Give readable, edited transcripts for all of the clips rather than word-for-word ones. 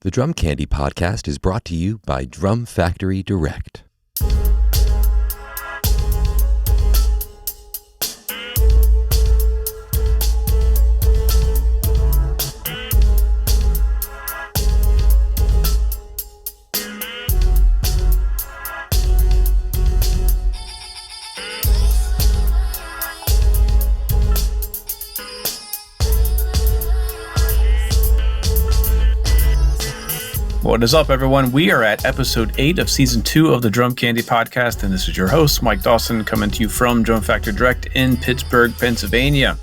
The Drum Candy podcast is brought to you by Drum Factory Direct. What is up, everyone? We are at episode 8 of season 2 of the Drum Candy podcast, and this is your host, Mike Dawson, coming to you from Drum Factory Direct in Pittsburgh, Pennsylvania.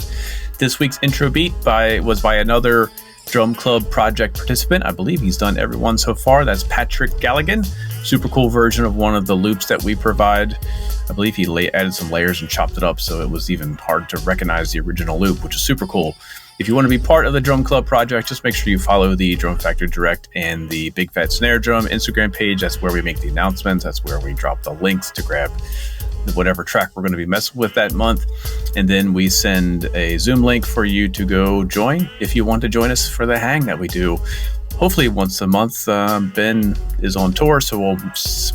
This week's intro beat was by another drum club project participant. I believe he's done every one so far. That's Patrick Galligan. Super cool version of one of the loops that we provide. I believe he added some layers and chopped it up, so it was even hard to recognize the original loop, which is super cool. If you want to be part of the Drum Club project, just make sure you follow the Drum Factory Direct and the Big Fat Snare Drum Instagram page. That's where we make the announcements. That's where we drop the links to grab whatever track we're going to be messing with that month. And then we send a Zoom link for you to go join if you want to join us for the hang that we do. Hopefully once a month. Ben is on tour, so we'll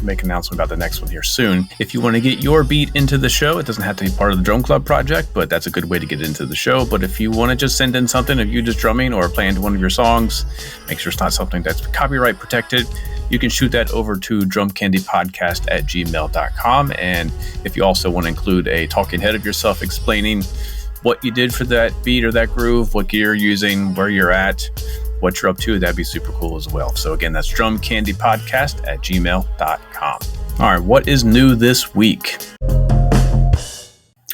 make an announcement about the next one here soon. If you want to get your beat into the show, it doesn't have to be part of the Drum Club project, but that's a good way to get into the show. But if you want to just send in something of you just drumming or playing one of your songs, make sure it's not something that's copyright protected. You can shoot that over to drumcandypodcast@gmail.com. And if you also want to include a talking head of yourself explaining what you did for that beat or that groove, what gear you're using, where you're at, what you're up to, that'd be super cool as well. So again, that's drumcandypodcast@gmail.com. All right, what is new this week?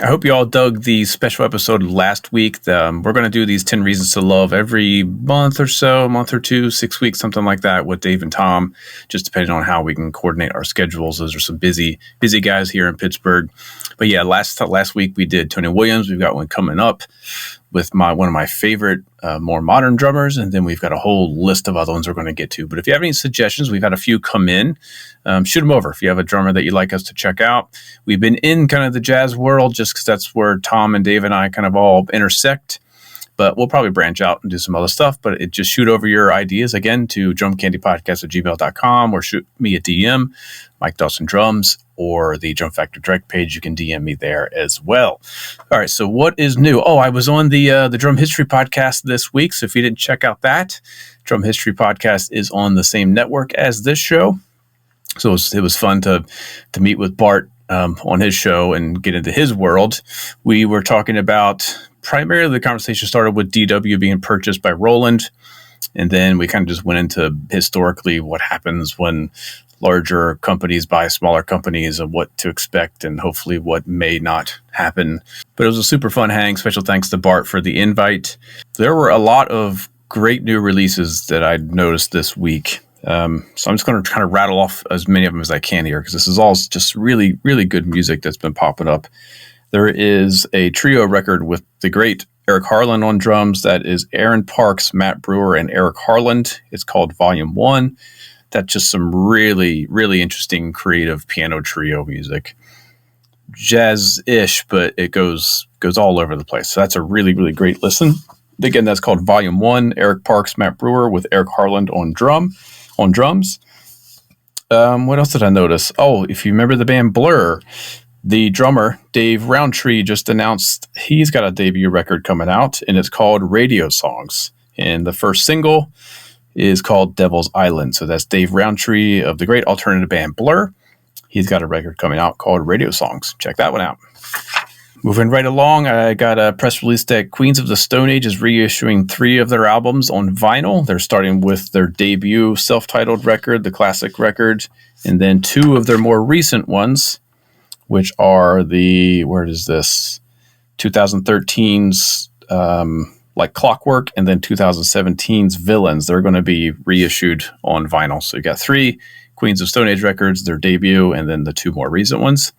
I hope you all dug the special episode last week. We're going to do these 10 Reasons to Love every month or so, month or two, 6 weeks, something like that with Dave and Tom, just depending on how we can coordinate our schedules. Those are some busy guys here in Pittsburgh. But yeah, last week we did Tony Williams. We've got one coming up with one of my favorite more modern drummers, and then we've got a whole list of other ones we're going to get to. But if you have any suggestions, we've had a few come in. Shoot them over if you have a drummer that you'd like us to check out. We've been in kind of the jazz world just because that's where Tom and Dave and I kind of all intersect. But we'll probably branch out and do some other stuff. But just shoot over your ideas, again, to drumcandypodcast@gmail.com or shoot me a DM, Mike Dawson Drums, or the Drum Factory Direct page. You can DM me there as well. All right, so what is new? Oh, I was on the Drum History podcast this week. So if you didn't check out that, Drum History podcast is on the same network as this show. So it was fun to meet with Bart on his show and get into his world. We were talking about, primarily the conversation started with DW being purchased by Roland. And then we kind of just went into historically what happens when larger companies buy smaller companies and what to expect and hopefully what may not happen. But it was a super fun hang. Special thanks to Bart for the invite. There were a lot of great new releases that I noticed this week. So I'm just going to kind of rattle off as many of them as I can here because this is all just really, really good music that's been popping up. There is a trio record with the great Eric Harland on drums. That is Aaron Parks, Matt Brewer, and Eric Harland. It's called Volume 1. That's just some really, really interesting creative piano trio music. Jazz-ish, but it goes all over the place. So that's a really, really great listen. Again, that's called Volume 1, Eric Parks, Matt Brewer with Eric Harland on drums. What else did I notice? Oh, if you remember the band Blur, the drummer, Dave Roundtree, just announced he's got a debut record coming out, and it's called Radio Songs. And the first single is called Devil's Island. So that's Dave Roundtree of the great alternative band Blur. He's got a record coming out called Radio Songs. Check that one out. Moving right along, I got a press release that Queens of the Stone Age is reissuing 3 of their albums on vinyl. They're starting with their debut self-titled record, the classic record, and then 2 of their more recent ones, which are 2013's like Clockwork, and then 2017's Villains. They're going to be reissued on vinyl. So you got 3 Queens of Stone Age records, their debut, and then the 2 more recent ones.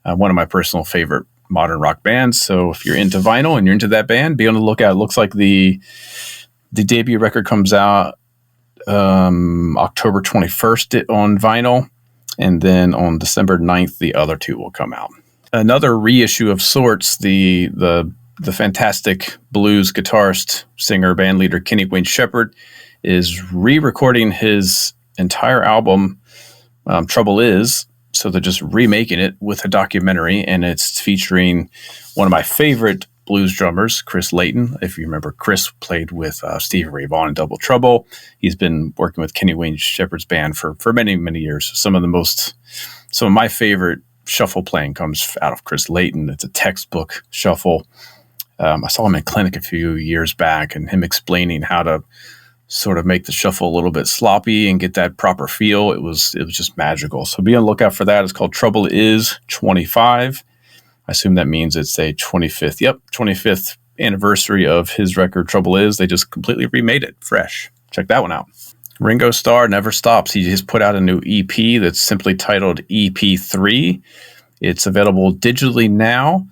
One of my personal favorite modern rock bands. So if you're into vinyl and you're into that band, be on the lookout. It looks like the debut record comes out October 21st on vinyl, and then on December 9th, the other 2 will come out. Another reissue of sorts, the fantastic blues guitarist, singer, bandleader Kenny Wayne Shepherd is re-recording his entire album, Trouble Is. So they're just remaking it with a documentary, and it's featuring one of my favorite blues drummers, Chris Layton. If you remember, Chris played with Stevie Ray Vaughan in Double Trouble. He's been working with Kenny Wayne Shepherd's band for many, many years. Some of my favorite shuffle playing comes out of Chris Layton. It's a textbook shuffle. I saw him in clinic a few years back, and him explaining how to sort of make the shuffle a little bit sloppy and get that proper feel. It was just magical. So be on the lookout for that. It's called Trouble Is 25. I assume that means it's a 25th anniversary of his record, Trouble Is. They just completely remade it fresh. Check that one out. Ringo Starr never stops. He just put out a new EP that's simply titled EP3. It's available digitally now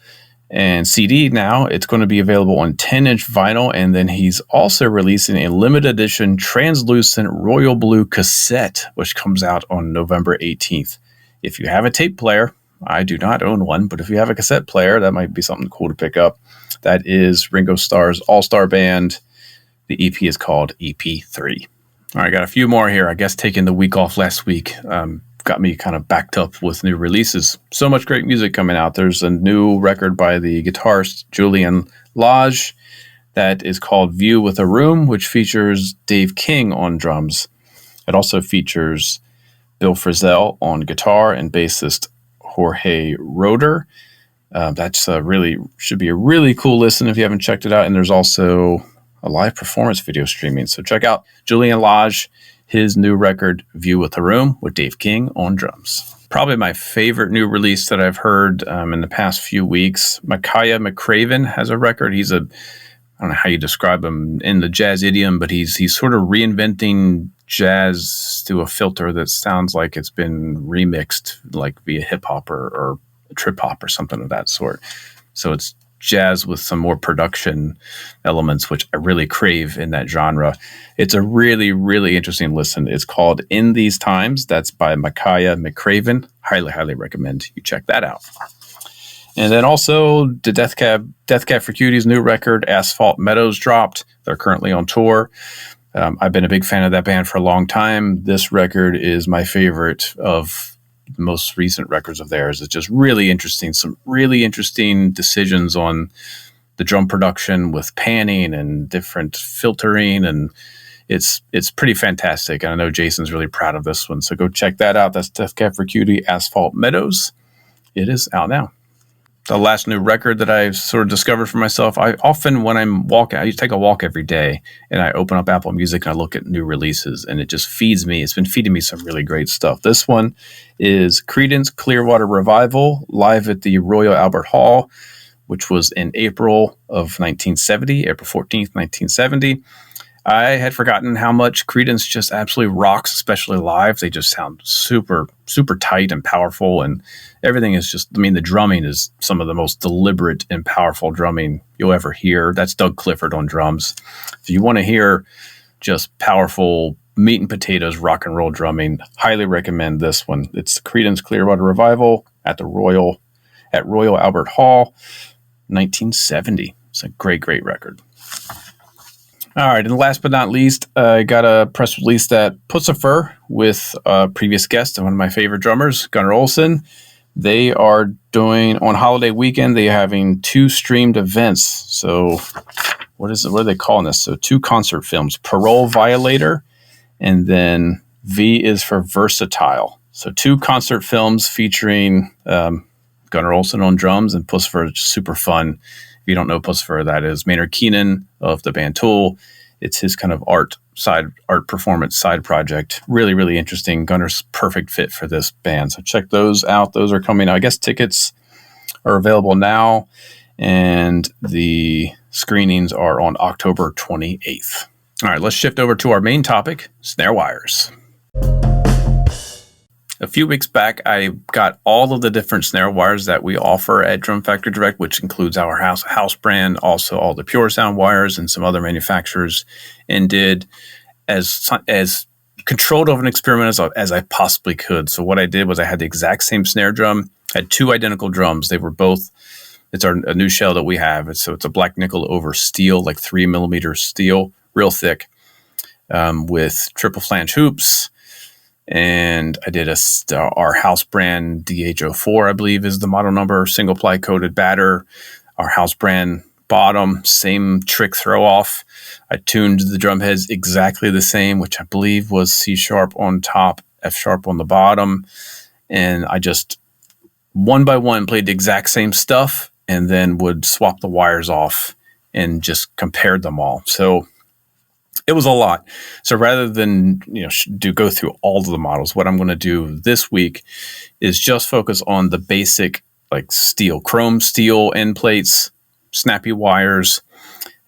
and CD now. It's going to be available on 10-inch vinyl, and then he's also releasing a limited edition translucent royal blue cassette, which comes out on November 18th. If you have a tape player, I do not own one, but if you have a cassette player, that might be something cool to pick up. That is Ringo Starr's all-star band. The EP is called EP3. All right, got a few more here. I guess taking the week off last week got me kind of backed up with new releases. So much great music coming out. There's a new record by the guitarist Julian Lage that is called View with a Room, which features Dave King on drums. It also features Bill Frisell on guitar and bassist Jorge Roeder. That's should be a really cool listen if you haven't checked it out. And there's also a live performance video streaming. So check out Julian Lage, his new record, View with a Room, with Dave King on drums. Probably my favorite new release that I've heard in the past few weeks. Micaiah McCraven has a record. I don't know how you describe him in the jazz idiom, but he's sort of reinventing jazz to a filter that sounds like it's been remixed, like via hip hop or trip hop or something of that sort. So it's jazz with some more production elements, which I really crave in that genre. It's a really, really interesting listen. It's called In These Times. That's by Micaiah McCraven. Highly, highly recommend you check that out. And then also the Death Cab for Cutie's new record, Asphalt Meadows, dropped. They're currently on tour. I've been a big fan of that band for a long time. This record is my favorite of the most recent records of theirs. It's just really interesting. Some really interesting decisions on the drum production with panning and different filtering, and it's pretty fantastic. And I know Jason's really proud of this one, so go check that out. That's Death Cab for Cutie, Asphalt Meadows. It is out now. The last new record that I've sort of discovered for myself, I often, when I'm walking, I used to take a walk every day, and I open up Apple Music and I look at new releases, and it just feeds me. It's been feeding me some really great stuff. This one is Creedence Clearwater Revival, live at the Royal Albert Hall, which was in April of 1970, April 14th, 1970. I had forgotten how much Creedence just absolutely rocks, especially live. They just sound super, super tight and powerful, and everything is just, the drumming is some of the most deliberate and powerful drumming you'll ever hear. That's Doug Clifford on drums. If you want to hear just powerful meat and potatoes rock and roll drumming, highly recommend this one. It's Creedence Clearwater Revival at Royal Albert Hall, 1970. It's a great, great record. All right, and last but not least, I got a press release that Pussifer with a previous guest and one of my favorite drummers, Gunnar Olsen. They are doing, on holiday weekend, they're having 2 streamed events. So what are they calling this? So 2 concert films, Parole Violator, and then V is for Versatile. So 2 concert films featuring Gunnar Olsen on drums, and Pussifer is just super fun. If you don't know Pussifer, that is Maynard Keenan of the band Tool. It's his kind of art performance side project. Really, really interesting. Gunnar's perfect fit for this band. So check those out. Those are coming out. I guess tickets are available now, and the screenings are on October 28th. All right, let's shift over to our main topic, snare wires. A few weeks back, I got all of the different snare wires that we offer at Drum Factory Direct, which includes our house brand, also all the Pure Sound wires and some other manufacturers, and did as controlled of an experiment as I possibly could. So what I did was I had the exact same snare drum, had 2 identical drums. They were both, it's a new shell that we have. It's a black nickel over steel, like 3mm steel, real thick. with triple flange hoops. And I did our house brand DH04, I believe is the model number, single ply coated batter. Our house brand bottom, same trick throw off. I tuned the drum heads exactly the same, which I believe was C sharp on top, F sharp on the bottom. And I just one by one played the exact same stuff and then would swap the wires off and just compared them all. So it was a lot. So rather than go through all of the models, what I'm going to do this week is just focus on the basic like chrome steel end plates, snappy wires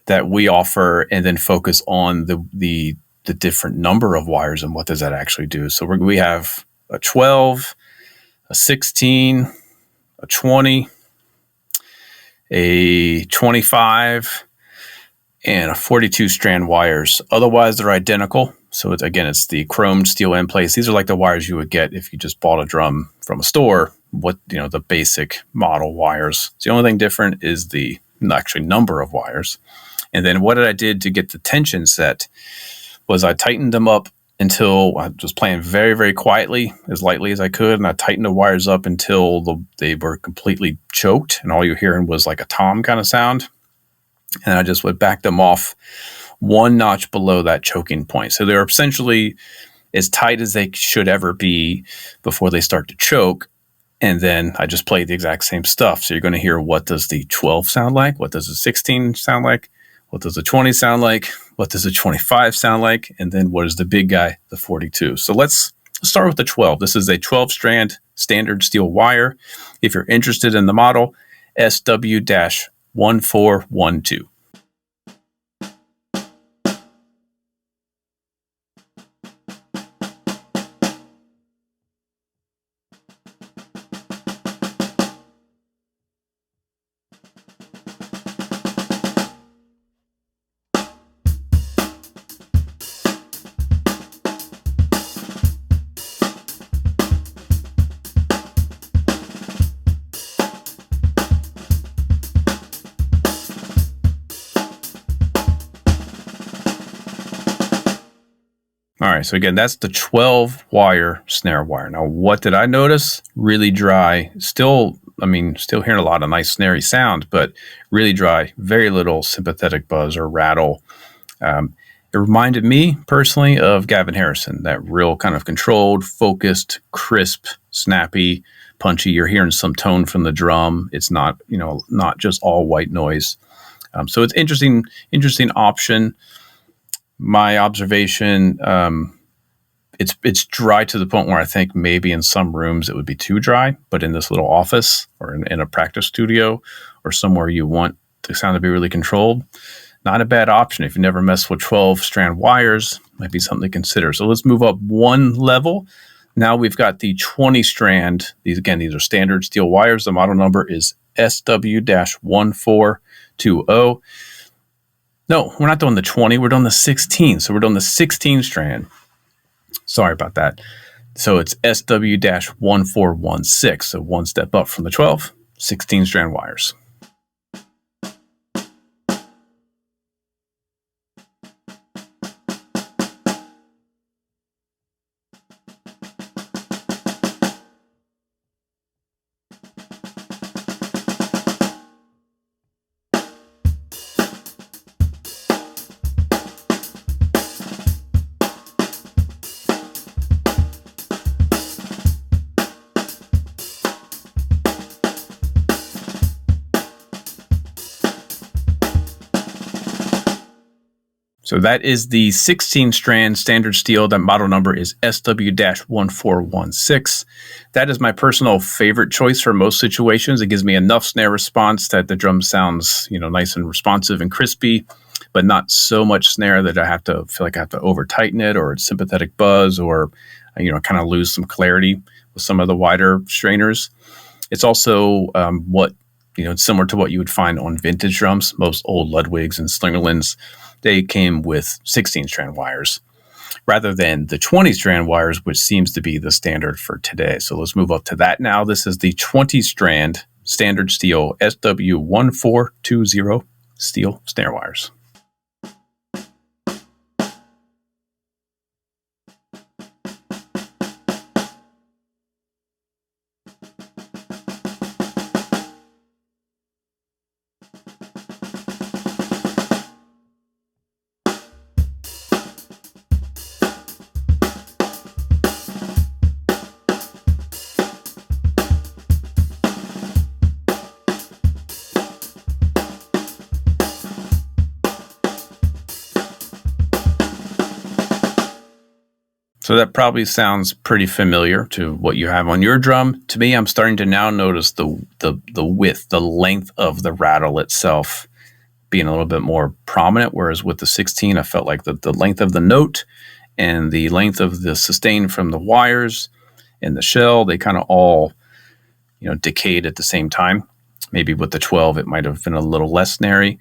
that we offer, and then focus on the different number of wires and what does that actually do. So we have a 12, a 16, a 20, a 25, and a 42 strand wires. Otherwise, they're identical. So it's the chromed steel end plates. These are like the wires you would get if you just bought a drum from a store. The basic model wires. So the only thing different is the actually number of wires. And then what I did to get the tension set was I tightened them up until I was playing very, very quietly, as lightly as I could. And I tightened the wires up until they were completely choked. And all you're hearing was like a tom kind of sound. And I just would back them off one notch below that choking point. So they're essentially as tight as they should ever be before they start to choke. And then I just play the exact same stuff. So you're going to hear, what does the 12 sound like? What does the 16 sound like? What does the 20 sound like? What does the 25 sound like? And then what is the big guy, the 42? So let's start with the 12. This is a 12-strand standard steel wire. If you're interested in the model, SW-1412. All right, so again, that's the 12-wire snare wire. Now, what did I notice? Really dry. Still hearing a lot of nice snarey sound, but really dry. Very little sympathetic buzz or rattle. It reminded me personally of Gavin Harrison, that real kind of controlled, focused, crisp, snappy, punchy. You're hearing some tone from the drum. It's not just all white noise. So it's interesting option. My observation, it's dry to the point where I think maybe in some rooms it would be too dry, but in this little office or in a practice studio or somewhere you want the sound to be really controlled, not a bad option. If you never messed with 12-strand wires, might be something to consider. So let's move up one level. Now we've got the 20-strand. These are standard steel wires. The model number is SW-1420. No, we're not doing the 20. We're doing the 16. So we're doing the 16 strand. Sorry about that. So it's SW-1416. So one step up from the 12, 16 strand wires. So that is the 16-strand standard steel. That model number is SW-1416. That is my personal favorite choice for most situations. It gives me enough snare response that the drum sounds, nice and responsive and crispy, but not so much snare that I feel like I have to over tighten it, or it's sympathetic buzz, or kind of lose some clarity with some of the wider strainers. It's also it's similar to what you would find on vintage drums. Most old Ludwigs and Slingerlands, they came with 16-strand wires rather than the 20-strand wires, which seems to be the standard for today. So let's move up to that now. This is the 20-strand standard steel SW-1420 steel snare wires. So that probably sounds pretty familiar to what you have on your drum. To me, I'm starting to now notice the width, the length of the rattle itself being a little bit more prominent, whereas with the 16, I felt like the length of the note and the length of the sustain from the wires and the shell, they kind of all, decayed at the same time. Maybe with the 12, it might have been a little less snary.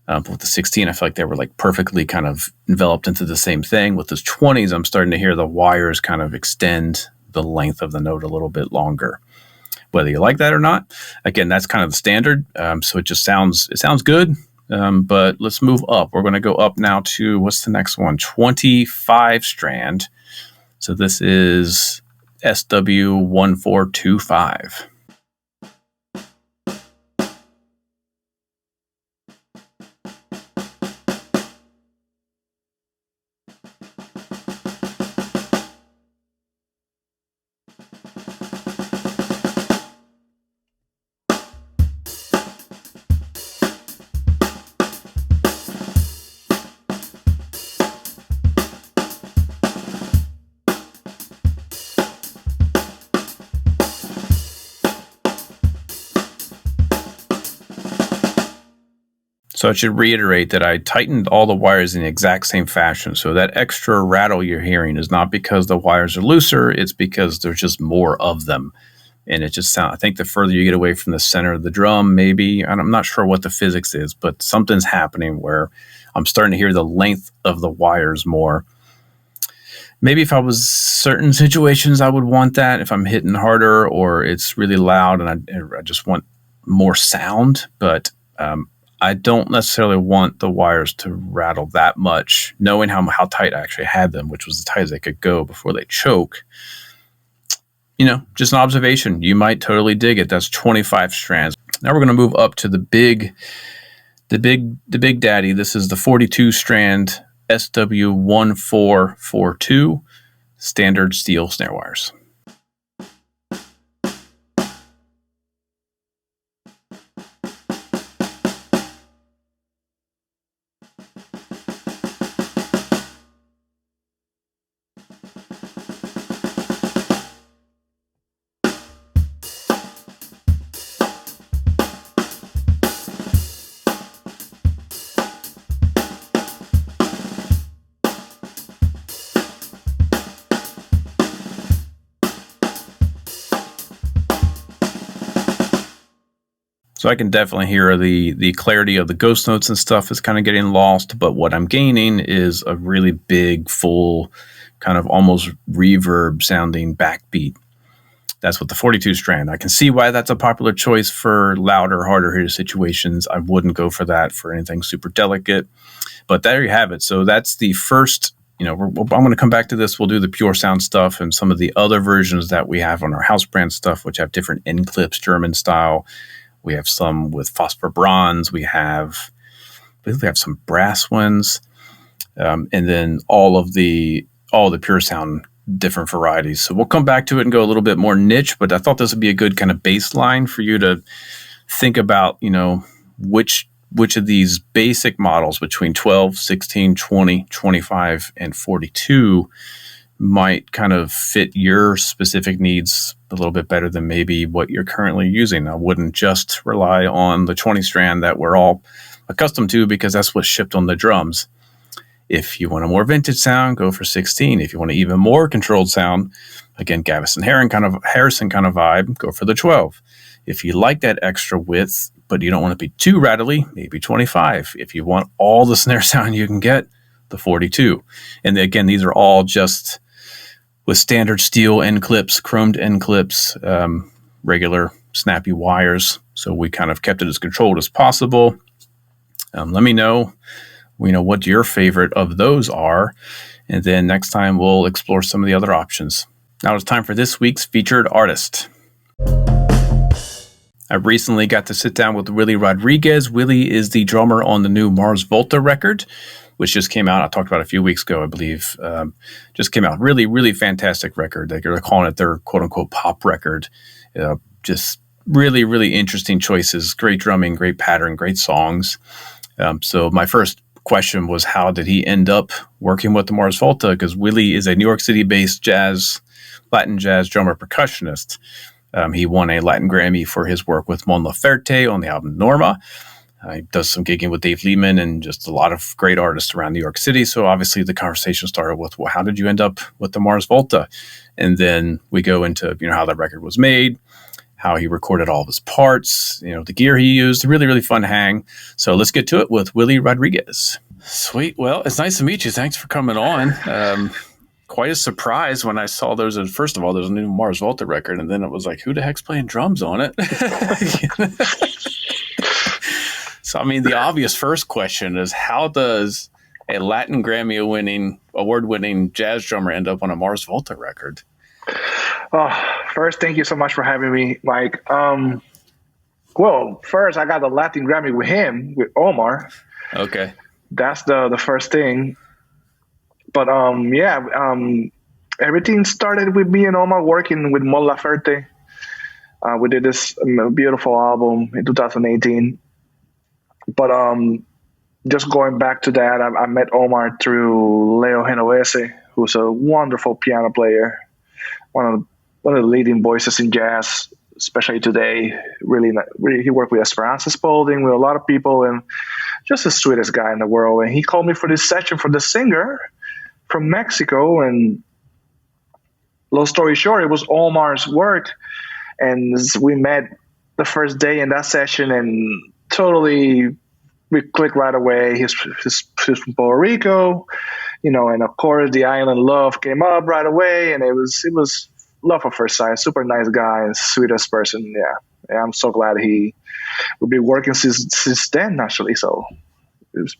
But with the 16, I feel like they were like perfectly kind of enveloped into the same thing. With the 20s, I'm starting to hear the wires kind of extend the length of the note a little bit longer. Whether you like that or not, again, that's kind of the standard. So it sounds good. But let's move up. We're going to go up now to, what's the next one? 25 strand. So this is SW1425. So I should reiterate that I tightened all the wires in the exact same fashion. So that extra rattle you're hearing is not because the wires are looser, it's because there's just more of them. And it just sounds, I think the further you get away from the center of the drum, maybe, and I'm not sure what the physics is, but something's happening where I'm starting to hear the length of the wires more. Maybe if I was certain situations, I would want that if I'm hitting harder or it's really loud and I just want more sound. But I don't necessarily want the wires to rattle that much, knowing how tight I actually had them, which was as tight as they could go before they choke. Just an observation. You might totally dig it. That's 25 strands. Now we're going to move up to the big daddy. This is the 42 strand SW1442 standard steel snare wires. So I can definitely hear the clarity of the ghost notes and stuff is kind of getting lost, but what I'm gaining is a really big, full, kind of almost reverb sounding backbeat. That's what the 42 strand. I can see why that's a popular choice for louder, harder hitter situations. I wouldn't go for that for anything super delicate, but there you have it. So that's the first, I'm going to come back to this. We'll do the pure sound stuff and some of the other versions that we have on our house brand stuff, which have different end clips, German style. We have some with phosphor bronze. I believe we have some brass ones, and then all the pure sound different varieties. So we'll come back to it and go a little bit more niche. But I thought this would be a good kind of baseline for you to think about. Which of these basic models between 12, 16, 20, 25, and 42 might kind of fit your specific needs a little bit better than maybe what you're currently using. I wouldn't just rely on the 20 strand that we're all accustomed to because that's what's shipped on the drums. If you want a more vintage sound, go for 16. If you want an even more controlled sound, again, Harrison kind of vibe, go for the 12. If you like that extra width, but you don't want to be too rattly, maybe 25. If you want all the snare sound you can get, the 42. And again, these are all just with standard steel end clips, chromed end clips, regular snappy wires. So we kind of kept it as controlled as possible. Let me know, what your favorite of those are. And then next time we'll explore some of the other options. Now it's time for this week's featured artist. I recently got to sit down with Willie Rodriguez. Willie is the drummer on the new Mars Volta record, which just came out. I talked about it a few weeks ago, I believe. Just came out. Really, really fantastic record. They're calling it their quote-unquote pop record. Just really, really interesting choices. Great drumming, great pattern, great songs. So my first question was, how did he end up working with the Mars Volta? Because Willie is a New York City-based Latin jazz drummer percussionist. He won a Latin Grammy for his work with Mon Laferte on the album Norma. He does some gigging with Dave Lehman and just a lot of great artists around New York City. So obviously the conversation started with, well, how did you end up with the Mars Volta? And then we go into, how that record was made, how he recorded all of his parts, the gear he used. Really, really fun hang. So let's get to it with Willie Rodriguez. Sweet. Well, it's nice to meet you. Thanks for coming on. Quite a surprise when I saw first of all, there's a new Mars Volta record, and then it was like, who the heck's playing drums on it? So, the obvious first question is, how does a Latin Grammy award-winning jazz drummer end up on a Mars Volta record? First, thank you so much for having me, Mike. Well, first, I got the Latin Grammy with Omar. Okay. That's the first thing. But, everything started with me and Omar working with Mon Laferte. We did this beautiful album in 2018. But just going back to that, I met Omar through Leo Genovese, who's a wonderful piano player, one of the leading voices in jazz, especially today. Really, he worked with Esperanza Spalding, with a lot of people, and just the sweetest guy in the world. And he called me for this session for the singer from Mexico. And long story short, it was Omar's work, and we met the first day in that session, and totally we clicked right away. He's from Puerto Rico, and of course the island love came up right away, and it was love at first sight. Super nice guy and sweetest person. Yeah, I'm so glad he will be working since then, actually. So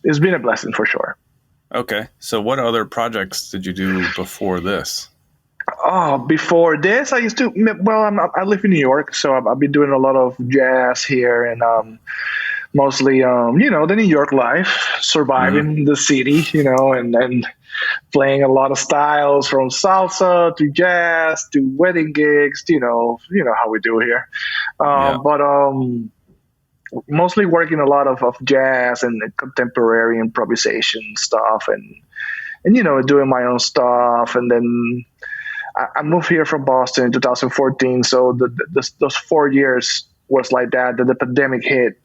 it's been a blessing for sure. Okay, so what other projects did you do before this? Before this, I used to. Well, I live in New York, so I've been doing a lot of jazz here, and mostly, the New York life, surviving the city, and playing a lot of styles from salsa to jazz to wedding gigs. You know how we do here, but mostly working a lot of jazz and contemporary improvisation stuff, and doing my own stuff, and then. I moved here from Boston in 2014, so those 4 years was like that. The pandemic hit,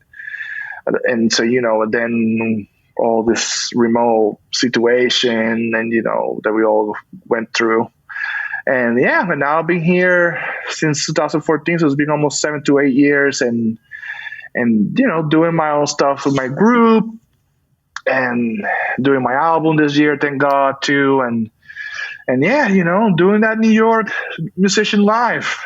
and so then all this remote situation, and that we all went through, and now I've been here since 2014, so it's been almost 7 to 8 years, and doing my own stuff with my group, and doing my album this year, thank God too, and doing that New York musician life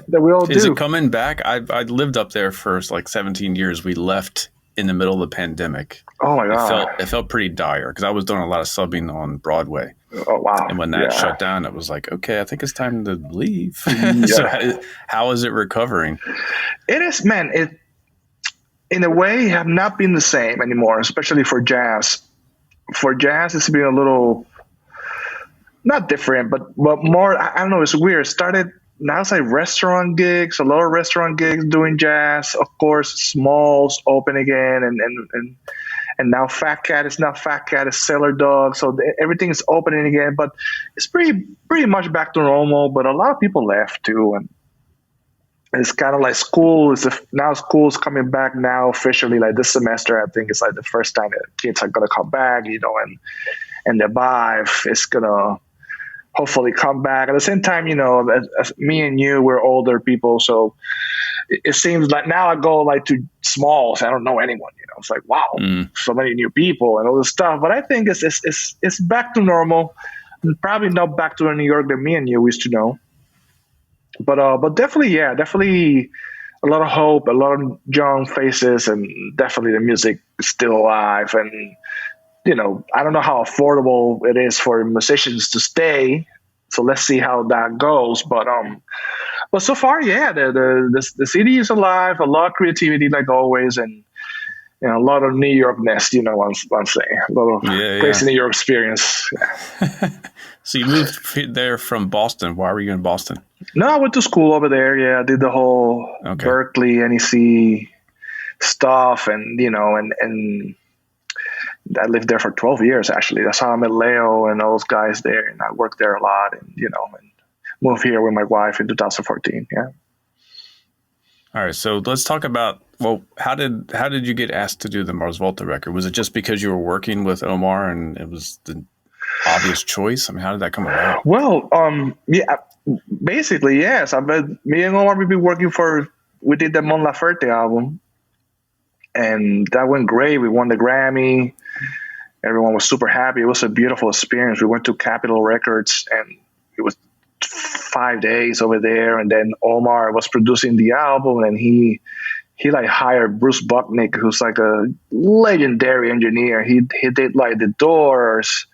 that we all do. Is it coming back? I lived up there for like 17 years. We left in the middle of the pandemic. Oh my God. It felt pretty dire because I was doing a lot of subbing on Broadway. Oh wow. And when that shut down, it was like, okay, I think it's time to leave. So how is it recovering? It is, man. It in a way have not been the same anymore, especially for jazz. For jazz, it's been a little not different, but more, I don't know, it's weird. It started, now it's like restaurant gigs, a lot of restaurant gigs doing jazz. Of course, Smalls open again, and now Fat Cat is not Fat Cat, it's Cellar Dog. So everything is opening again, but it's pretty much back to normal. But a lot of people left too, and it's kind of like school. Now school's coming back now officially. Like this semester, I think it's like the first time that kids are gonna come back, and the vibe is gonna hopefully come back. At the same time, as me and you, we're older people, so it seems like now I go like to Smalls, I don't know anyone. It's like, wow, so many new people and all this stuff. But I think it's back to normal, and probably not back to the New York that me and you used to know. But definitely a lot of hope, a lot of young faces, and definitely the music is still alive. And I don't know how affordable it is for musicians to stay. So let's see how that goes. But so far, the city is alive, a lot of creativity like always, and a lot of New Yorkness, I'm saying. A lot of crazy New York experience. Yeah. So you moved there from Boston. Why were you in Boston? No, I went to school over there. Yeah, I did the whole Berkeley, NEC stuff, and I lived there for 12 years, actually. That's how I met Leo and all those guys there. And I worked there a lot and, and moved here with my wife in 2014. Yeah. All right. So let's talk about, how did you get asked to do the Mars Volta record? Was it just because you were working with Omar and it was the obvious choice? I mean, how did that come about? Well, yeah, basically, yes. Me and Omar, we did the Mon Laferte album. And that went great. We won the Grammy. Everyone was super happy. It was a beautiful experience. We went to Capitol Records, and it was 5 days over there. And then Omar was producing the album, and he like hired Bruce Bucknick, who's like a legendary engineer. He did like The Doors,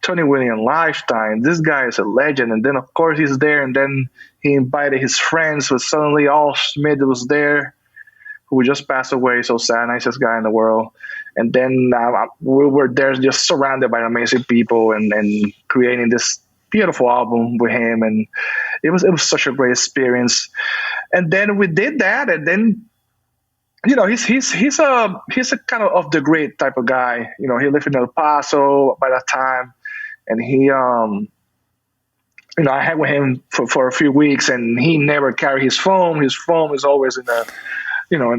Tony Williams Lifetime. This guy is a legend. And then of course he's there, and then he invited his friends. So suddenly Al Schmidt was there, who just passed away. So sad, nicest guy in the world. And then we were there just surrounded by amazing people and creating this beautiful album with him. And it was such a great experience. And then we did that. And then, he's a kind of the grid type of guy. He lived in El Paso by that time. And he, I had with him for a few weeks, and he never carried his phone. His phone is always in the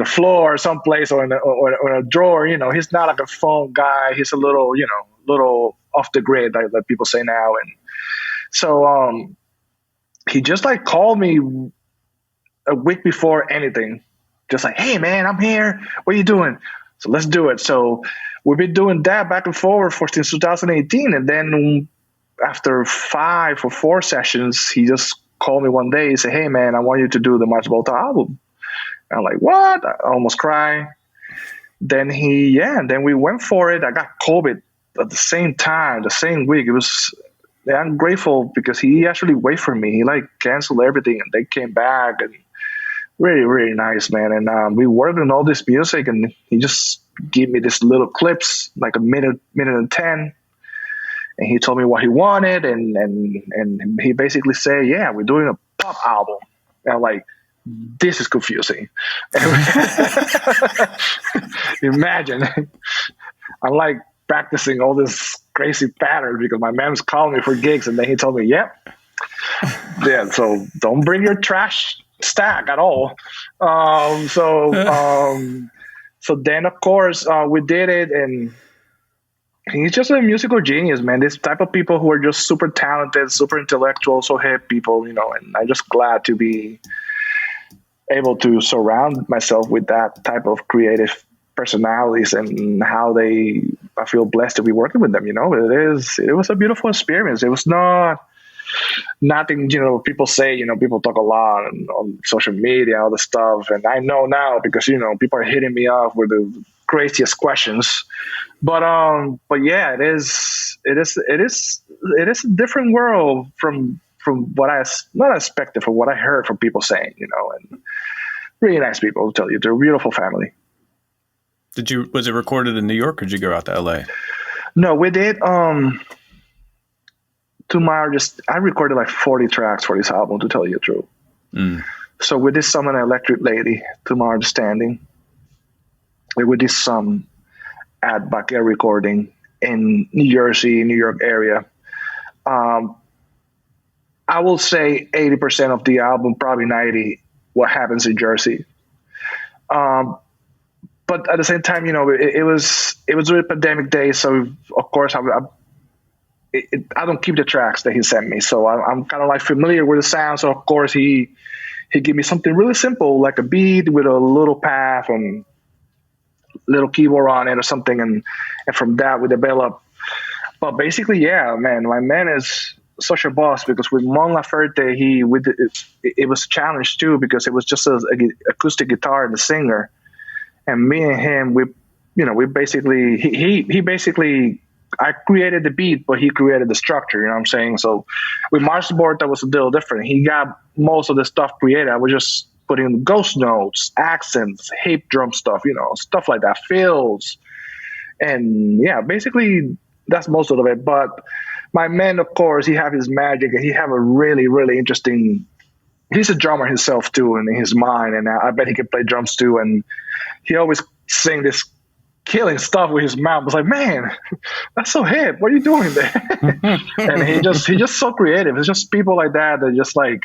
floor or someplace or in a drawer. He's not like a phone guy. He's a little off the grid, like people say now. And so he just like called me a week before anything, just like, hey man, I'm here. What are you doing? So let's do it. So we've been doing that back and forward since 2018. And then after 5 or 4 sessions, he just called me one day. He said, hey man, I want you to do the Mars Volta album. I'm like, what? I almost cry. Then then we went for it. I got COVID at the same time, the same week. I'm grateful because he actually waited for me. He like canceled everything and they came back, and really, really nice, man. And we worked on all this music, and he just gave me this little clips, like a minute and 10. And he told me what he wanted. And he basically said, yeah, we're doing a pop album. And I'm like, this is confusing. Imagine, I'm like practicing all this crazy pattern because my man's calling me for gigs, and then he told me, yep. Yeah, so don't bring your trash stack at all. So then of course we did it, and he's just a musical genius, man. This type of people who are just super talented, super intellectual, so hip people, and I'm just glad to be able to surround myself with that type of creative personalities and how I feel blessed to be working with them. It was a beautiful experience. It was nothing, people say, people talk a lot on social media, all the stuff. And I know now because, people are hitting me up with the craziest questions, but yeah, it is a different world from what I not expected, from what I heard from people saying, and really nice people, to tell you. They're a beautiful family. Was it recorded in New York, or did you go out to LA? No, we did. I recorded like 40 tracks for this album, to tell you the truth. Mm. So we did some on Electric Lady, to my understanding. We did some at Backyard Recording in New Jersey, New York area. I will say 80% of the album, probably 90%, what happens in Jersey. But at the same time, it was during pandemic days, so of course I don't keep the tracks that he sent me, so I'm kind of like familiar with the sound. So of course he gave me something really simple, like a beat with a little path and little keyboard on it or something, and from that we developed. But basically, yeah, man, my man is such a boss, because with Mon Laferte, it was a challenge too, because it was just an acoustic guitar and a singer. And me and him, we basically, he basically, I created the beat, but he created the structure, you know what I'm saying? So with Mars Volta, that was a little different. He got most of the stuff created. I was just putting ghost notes, accents, hip drum stuff, stuff like that, fills. And yeah, basically that's most of it. But my man, of course, he have his magic, and he have a really, really interesting, he's a drummer himself too, in his mind, and I bet he can play drums too. And he always sing this killing stuff with his mouth. I was like, man, that's so hip. What are you doing there? And he just so creative. It's just people like that just like,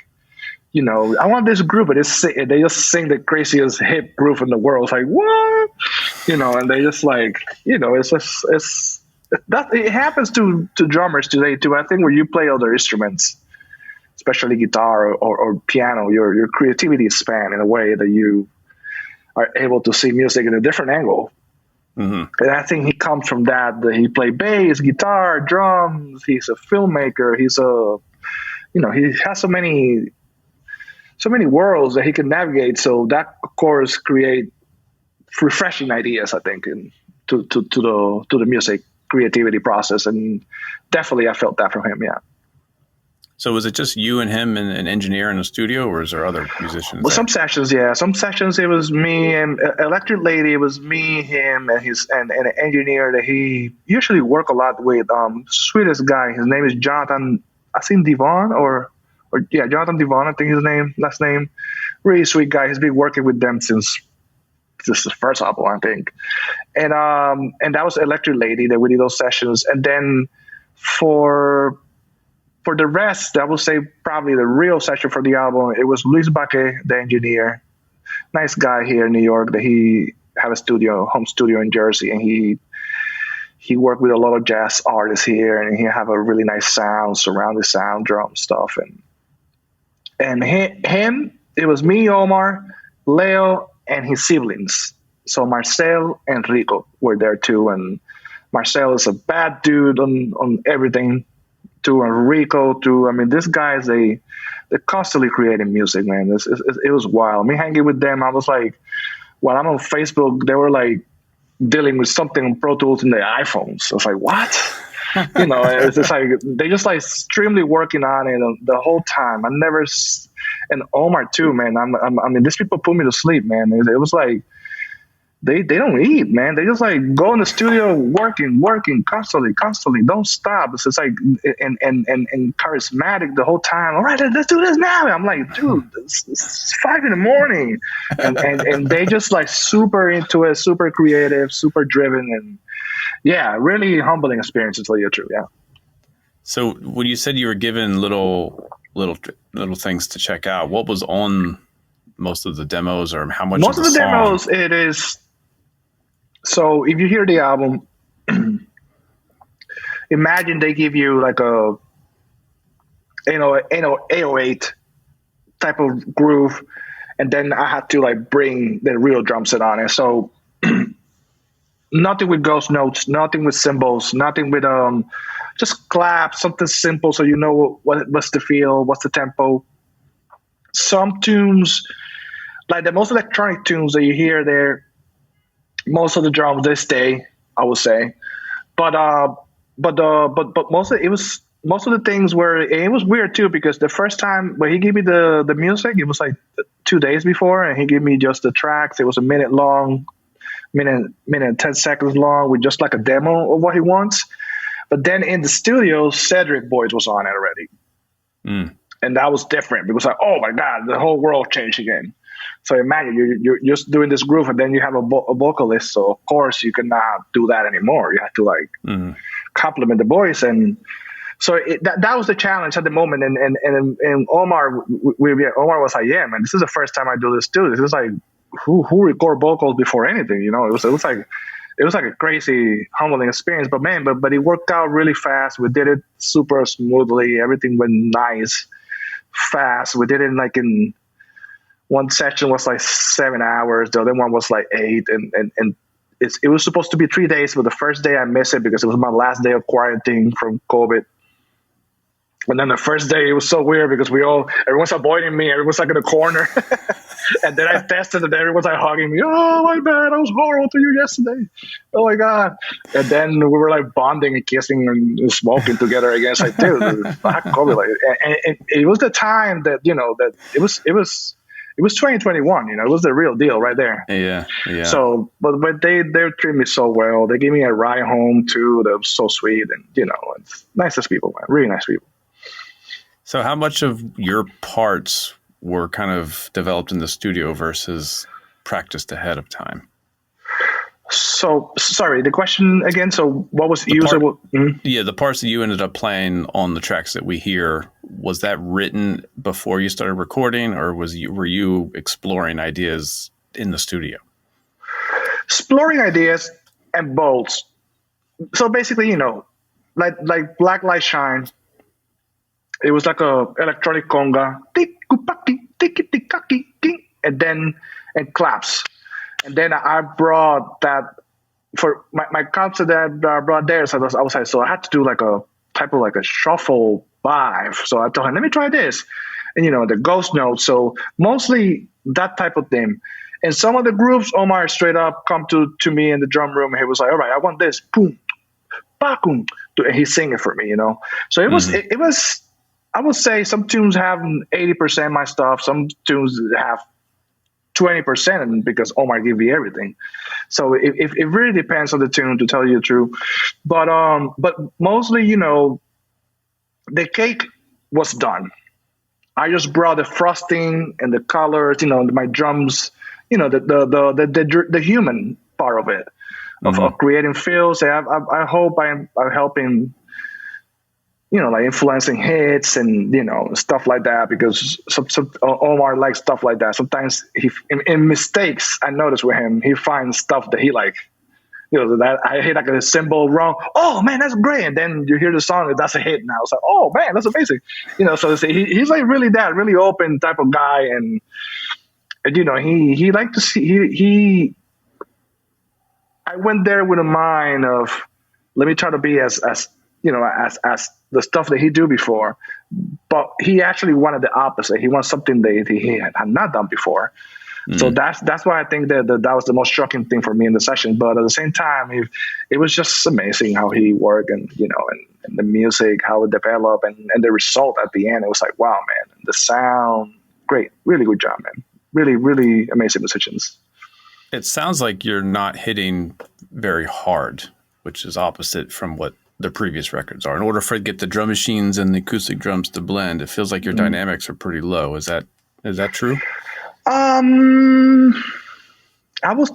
I want this group, but they just sing the craziest hip groove in the world. It's like, what? And they just like, it happens to drummers today too. I think when you play other instruments, especially guitar or piano, your creativity is spanned in a way that you are able to see music in a different angle. Mm-hmm. And I think he comes from that he played bass, guitar, drums. He's a filmmaker. He's he has so many worlds that he can navigate. So that, of course, create refreshing ideas, I think, to the music creativity process. And definitely I felt that from him, yeah. So was it just you and him and an engineer in the studio, or is there other musicians? Well, some sessions, yeah. Some sessions it was me and Electric Lady. It was me, him, and an engineer that he usually work a lot with. Sweetest guy. His name is Jonathan. I think Devon or Jonathan Devon. I think his last name. Really sweet guy. He's been working with them since the first album, I think. And that was Electric Lady that we did those sessions. And then for the rest, I would say probably the real session for the album, it was Luis Baque, the engineer. Nice guy here in New York that he have a home studio in Jersey, and he worked with a lot of jazz artists here, and he have a really nice sound, surrounding sound, drum stuff. And him, it was me, Omar, Leo, and his siblings. So Marcel and Rico were there too, and Marcel is a bad dude on everything. To Rico, this guy is they're constantly creating music, man. It was wild. Me hanging with them, I was like, while I'm on Facebook, they were like dealing with something on Pro Tools in their iPhones. I was like, what? It's just like they just like extremely working on it the whole time. And Omar too, man. These people put me to sleep, man. It was like they don't eat, man. They just like go in the studio working constantly, don't stop. It's just like and charismatic the whole time. All right, let's do this now. I'm like, dude, it's 5 a.m. and they just like super into it, super creative, super driven, and yeah, really humbling experience to tell you the truth. Yeah. So when you said you were given little things to check out, what was on most of the demos, or how much? Most of the demos, it is. So if you hear the album, imagine they give you like a 808 type of groove, and then I had to like bring the real drum set on it. So nothing with ghost notes, nothing with cymbals, nothing with just clap, something simple so you know what's the feel, what's the tempo. Some tunes, like the most electronic tunes that you hear there, most of the drums they stay, I would say, but most of the things it was weird too, because the first time when he gave me the music, it was like 2 days before, and he gave me just the tracks. It was a minute and 10 seconds long with just like a demo of what he wants. But then in the studio, Cedric Boyd was on it already, and that was different because like, oh my god, the whole world changed again. So imagine you're just doing this groove, and then you have a vocalist. So of course you cannot do that anymore. You have to like complement the voice, and so that was the challenge at the moment. And Omar, Omar was like, "Yeah, man, this is the first time I do this too. This is like who record vocals before anything, you know?" It was like a crazy, humbling experience. But man, but it worked out really fast. We did it super smoothly. Everything went nice, fast. We did it in one section was like 7 hours. The other one was like 8. And it was supposed to be 3 days, but the first day I missed it because it was my last day of quarantine from COVID. And then the first day it was so weird because everyone's avoiding me. Everyone's like in a corner. And then I tested and everyone's like hugging me. Oh, my bad. I was horrible to you yesterday. Oh my God. And then we were like bonding and kissing and smoking together again. It's like, dude, fuck COVID. And it was the time that, that it was 2021, it was the real deal right there. Yeah. So, but they treated me so well. They gave me a ride home too. They were so sweet, and it's nicest people, man. Really nice people. So, how much of your parts were kind of developed in the studio versus practiced ahead of time? So sorry, the question again. So what was usable? Yeah, the parts that you ended up playing on the tracks that we hear, was that written before you started recording, or were you exploring ideas in the studio? Exploring ideas and bolts. So basically, you know, like Black Light Shine. It was like a electronic conga, and then it claps. And then I brought that for my concert that I brought there. So I was like, so I had to do like a type of like a shuffle vibe. So I told him, let me try this. And, you know, the ghost notes. So mostly that type of thing. And some of the groups, Omar straight up come to me in the drum room. And he was like, all right, I want this. Boom, bakum. And he's singing for me, you know. So it was, it was, I would say some tunes have 80% my stuff. Some tunes have 20% because Omar gave me everything. So it really depends on the tune, to tell you the truth. But mostly, you know, the cake was done. I just brought the frosting and the colors, you know, my drums, you know, the human part of it, of creating feels. I hope I'm helping, you know, like influencing hits and, you know, stuff like that, because some Omar likes stuff like that. Sometimes in mistakes, I notice with him, he finds stuff that he like, you know, that I hit like a cymbal wrong. Oh man, that's great. And then you hear the song, and that's a hit now. It's like, oh man, that's amazing. You know, so he's like really open type of guy. And you know, he liked to see, I went there with a mind of, let me try to be as you know, as the stuff that he do before, but he actually wanted the opposite. He wants something that he had not done before. So that's why I think that was the most shocking thing for me in the session. But at the same time, it was just amazing how he worked, and, you know, and the music, how it developed, and the result at the end. It was like, wow, man, the sound, great, really good job, man. Really, really amazing musicians. It sounds like you're not hitting very hard, which is opposite from what the previous records are. In order for to get the drum machines and the acoustic drums to blend, it feels like your dynamics are pretty low. Is that true?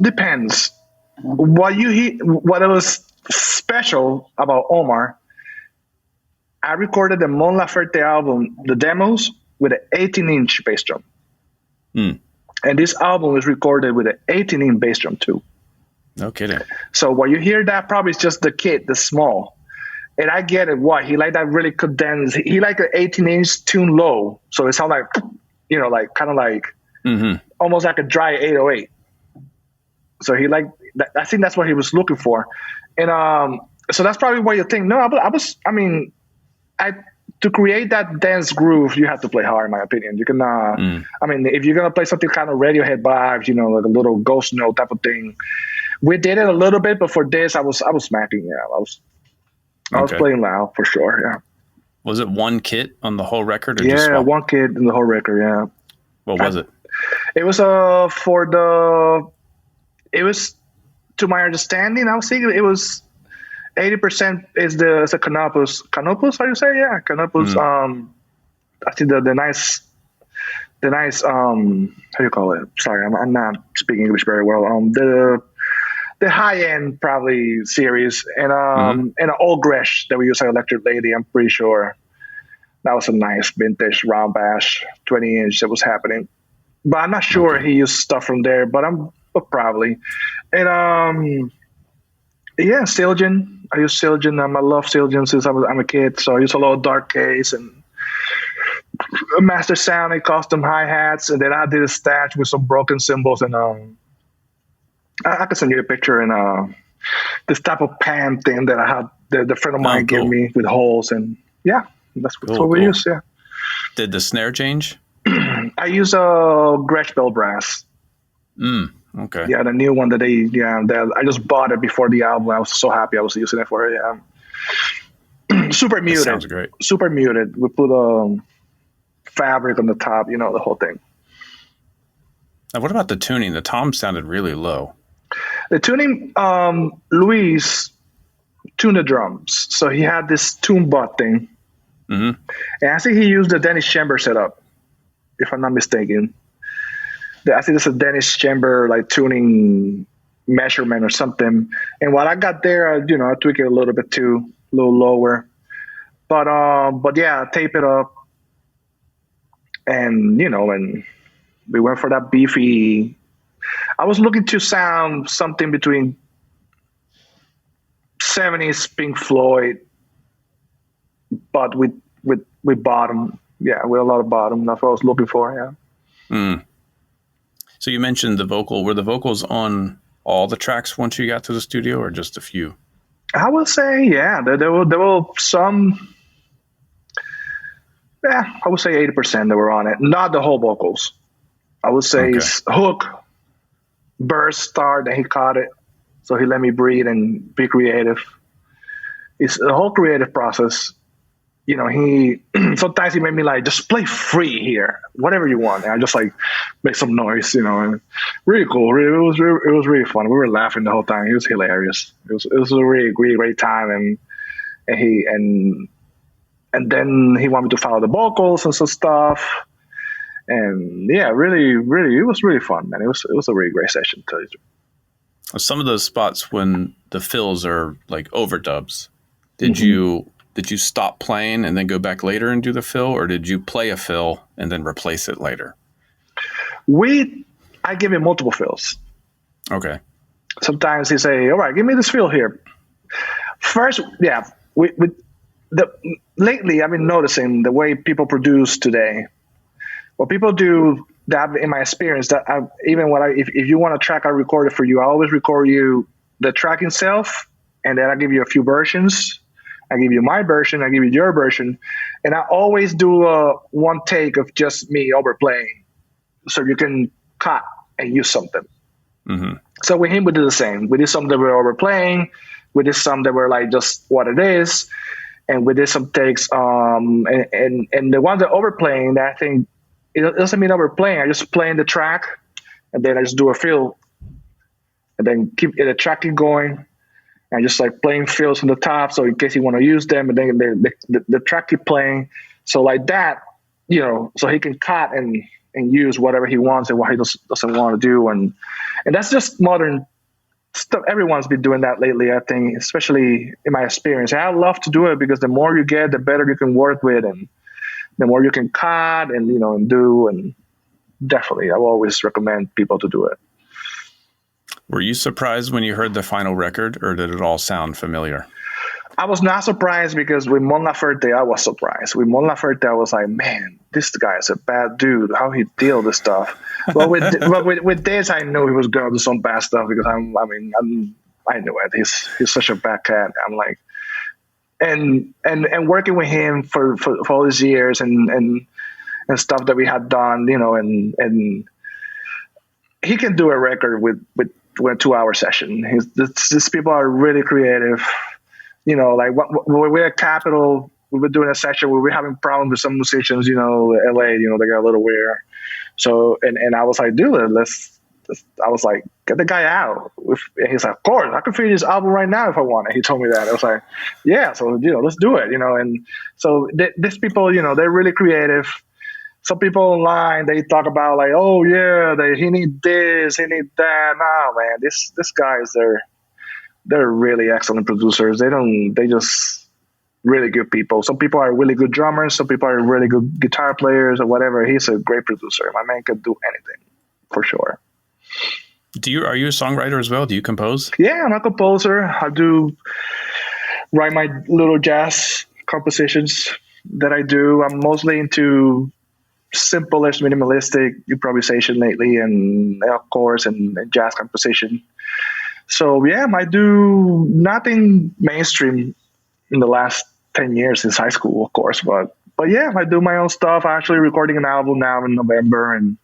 Depends. What was special about Omar, I recorded the Mon Laferte album, the demos, with an 18-inch bass drum. And this album was recorded with an 18-inch bass drum too. No kidding. So what you hear that probably is just the kit, the small. And I get it. What he liked that really condensed. He liked an 18-inch tune low, so it sounded like, you know, like kind of like almost like a dry 808. So he liked that. I think that's what he was looking for. And so that's probably what you think. No, to create that dance groove, you have to play hard, in my opinion. You can, I mean, if you're gonna play something kind of Radiohead vibes, you know, like a little ghost note type of thing. We did it a little bit, but for this, I was smacking. Yeah, I was playing loud for sure. Yeah. Was it one kit on the whole record? Or yeah, one kit in the whole record. Yeah. What was it? It was to my understanding, I was thinking it was 80% is a Canopus. Canopus, how you say? Yeah, Canopus. I think the nice how do you call it? Sorry, I'm not speaking English very well. The high end probably series, and an old Gresh that we use, like Electric Lady. I'm pretty sure that was a nice vintage round bash 20-inch that was happening. But I'm not sure he used stuff from there, but probably. And yeah, Silgen. I use Silgen. I love Silgen since I'm a kid. So I use a lot of dark case and a master sound and custom hi-hats. And then I did a stash with some broken cymbals. And I can send you a picture. And this type of pan thing that I had, the friend of mine gave me with holes. And yeah, that's what we use. Yeah. Did the snare change? I use a Gretsch Bell Brass. Okay. Yeah, the new one that I just bought it before the album. I was so happy I was using it for it. Yeah. Super muted. That sounds great. Super muted. We put fabric on the top, you know, the whole thing. Now, what about the tuning? The toms sounded really low. The tuning, Luis tuned the drums. So he had this tune bot thing. And I think he used the Dennis Chamber setup, if I'm not mistaken. I think it's a Dennis Chamber like tuning measurement or something. And while I got there, I tweak it a little bit too, a little lower. But yeah, tape it up, and and we went for that beefy. I was looking to sound something between 70s Pink Floyd, but with bottom. Yeah, with a lot of bottom. That's what I was looking for. Yeah. So you mentioned the vocal. Were the vocals on all the tracks once you got to the studio, or just a few? I would say, yeah, there were some. Yeah, I would say 80% that were on it. Not the whole vocals. I would say it's hook, burst, start, and he caught it. So he let me breathe and be creative. It's a whole creative process. He sometimes he made me like, just play free here, whatever you want. And I just like make some noise, and really cool. Really, it was really fun. We were laughing the whole time. It was hilarious. It was a really great time. And then he wanted me to follow the vocals and some stuff. And yeah, really, it was really fun, man. It was a really great session. To tell you. Some of those spots when the fills are like overdubs, did you stop playing and then go back later and do the fill, or did you play a fill and then replace it later? I give him multiple fills. Okay. Sometimes he say, all right, give me this fill here. First, yeah, lately I've been noticing the way people produce today. What people do, that in my experience, that if you want a track, I record it for you. I always record you the track itself, and then I give you a few versions. I give you my version, I give you your version, and I always do one take of just me overplaying, so you can cut and use something. Mm-hmm. So with him, we did the same. We did some that were overplaying. We did some that were like just what it is, and we did some takes. And the ones that overplaying, that I think it doesn't mean overplaying. I just playing the track, and then I just do a fill, and then keep the track keep going. And just like playing fills from the top, so in case you want to use them, and then the track keep playing. So like that, so he can cut and use whatever he wants and what he doesn't want to do, and that's just modern stuff. Everyone's been doing that lately, I think, especially in my experience. And I love to do it because the more you get, the better you can work with, and the more you can cut and and do. And definitely, I will always recommend people to do it. Were you surprised when you heard the final record, or did it all sound familiar? I was not surprised, because with Mon Laferte, I was surprised. With Mon Laferte, I was like, man, this guy is a bad dude. How he deal with this stuff? But with this, I knew he was going to do some bad stuff, because I knew it. He's such a bad cat. I'm like, and working with him for all these years and stuff that we had done, and he can do a record with a 2-hour session. These people are really creative. Like when we're at Capitol, we were doing a session where we're having problems with some musicians, LA, they got a little weird. So, and I was like, dude, I was like, get the guy out. And he's like, of course, I can finish this album right now if I want it. He told me that. I was like, yeah, so, let's do it, and so these people, they're really creative. Some people online, they talk about like, oh yeah, he need this, he need that. No, man, this guys, they're really excellent producers. They just really good people. Some people are really good drummers. Some people are really good guitar players or whatever. He's a great producer. My man could do anything, for sure. Are you a songwriter as well? Do you compose? Yeah, I'm a composer. I do write my little jazz compositions that I do. I'm mostly into simple-ish minimalistic improvisation lately, and of course, and jazz composition. So yeah, I do nothing mainstream in the last 10 years since high school, of course, but yeah, I do my own stuff. I'm actually recording an album now in November, and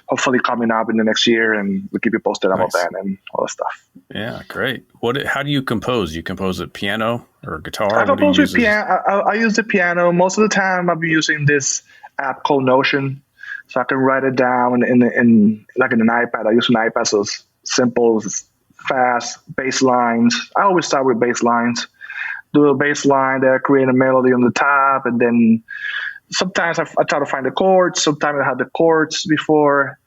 hopefully coming up in the next year, and we'll keep you posted about that and all that stuff. Yeah, great. How do you compose? You compose at piano or guitar? I compose with piano. I use the piano. Most of the time I'll be using this app called Notion, so I can write it down in like in an iPad. I use an iPad, so it's simple, it's fast, bass lines. I always start with bass lines. Do a bass line there, create a melody on the top, and then sometimes I try to find the chords. Sometimes I have the chords before.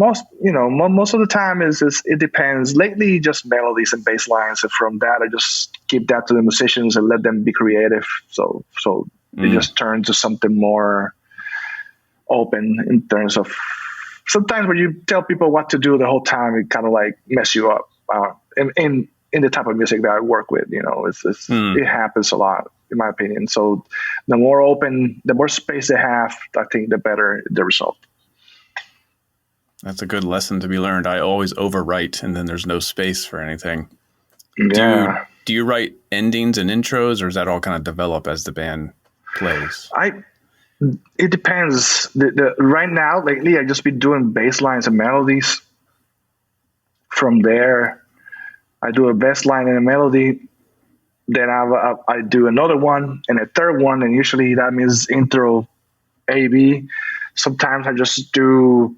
most of the time is it depends. Lately, just melodies and bass lines, and from that, I just keep that to the musicians and let them be creative. So they just turn to something more open in terms of. Sometimes when you tell people what to do the whole time, it kind of like mess you up. In the type of music that I work with, it happens a lot, in my opinion. So the more open, the more space they have, I think the better the result. That's a good lesson to be learned. I always overwrite, and then there's no space for anything. Yeah. Do you write endings and intros, or does that all kind of develop as the band plays? It depends. Right now, lately, I just been doing bass lines and melodies. From there, I do a bass line and a melody. Then I do another one and a third one, and usually that means intro A, B. Sometimes I just do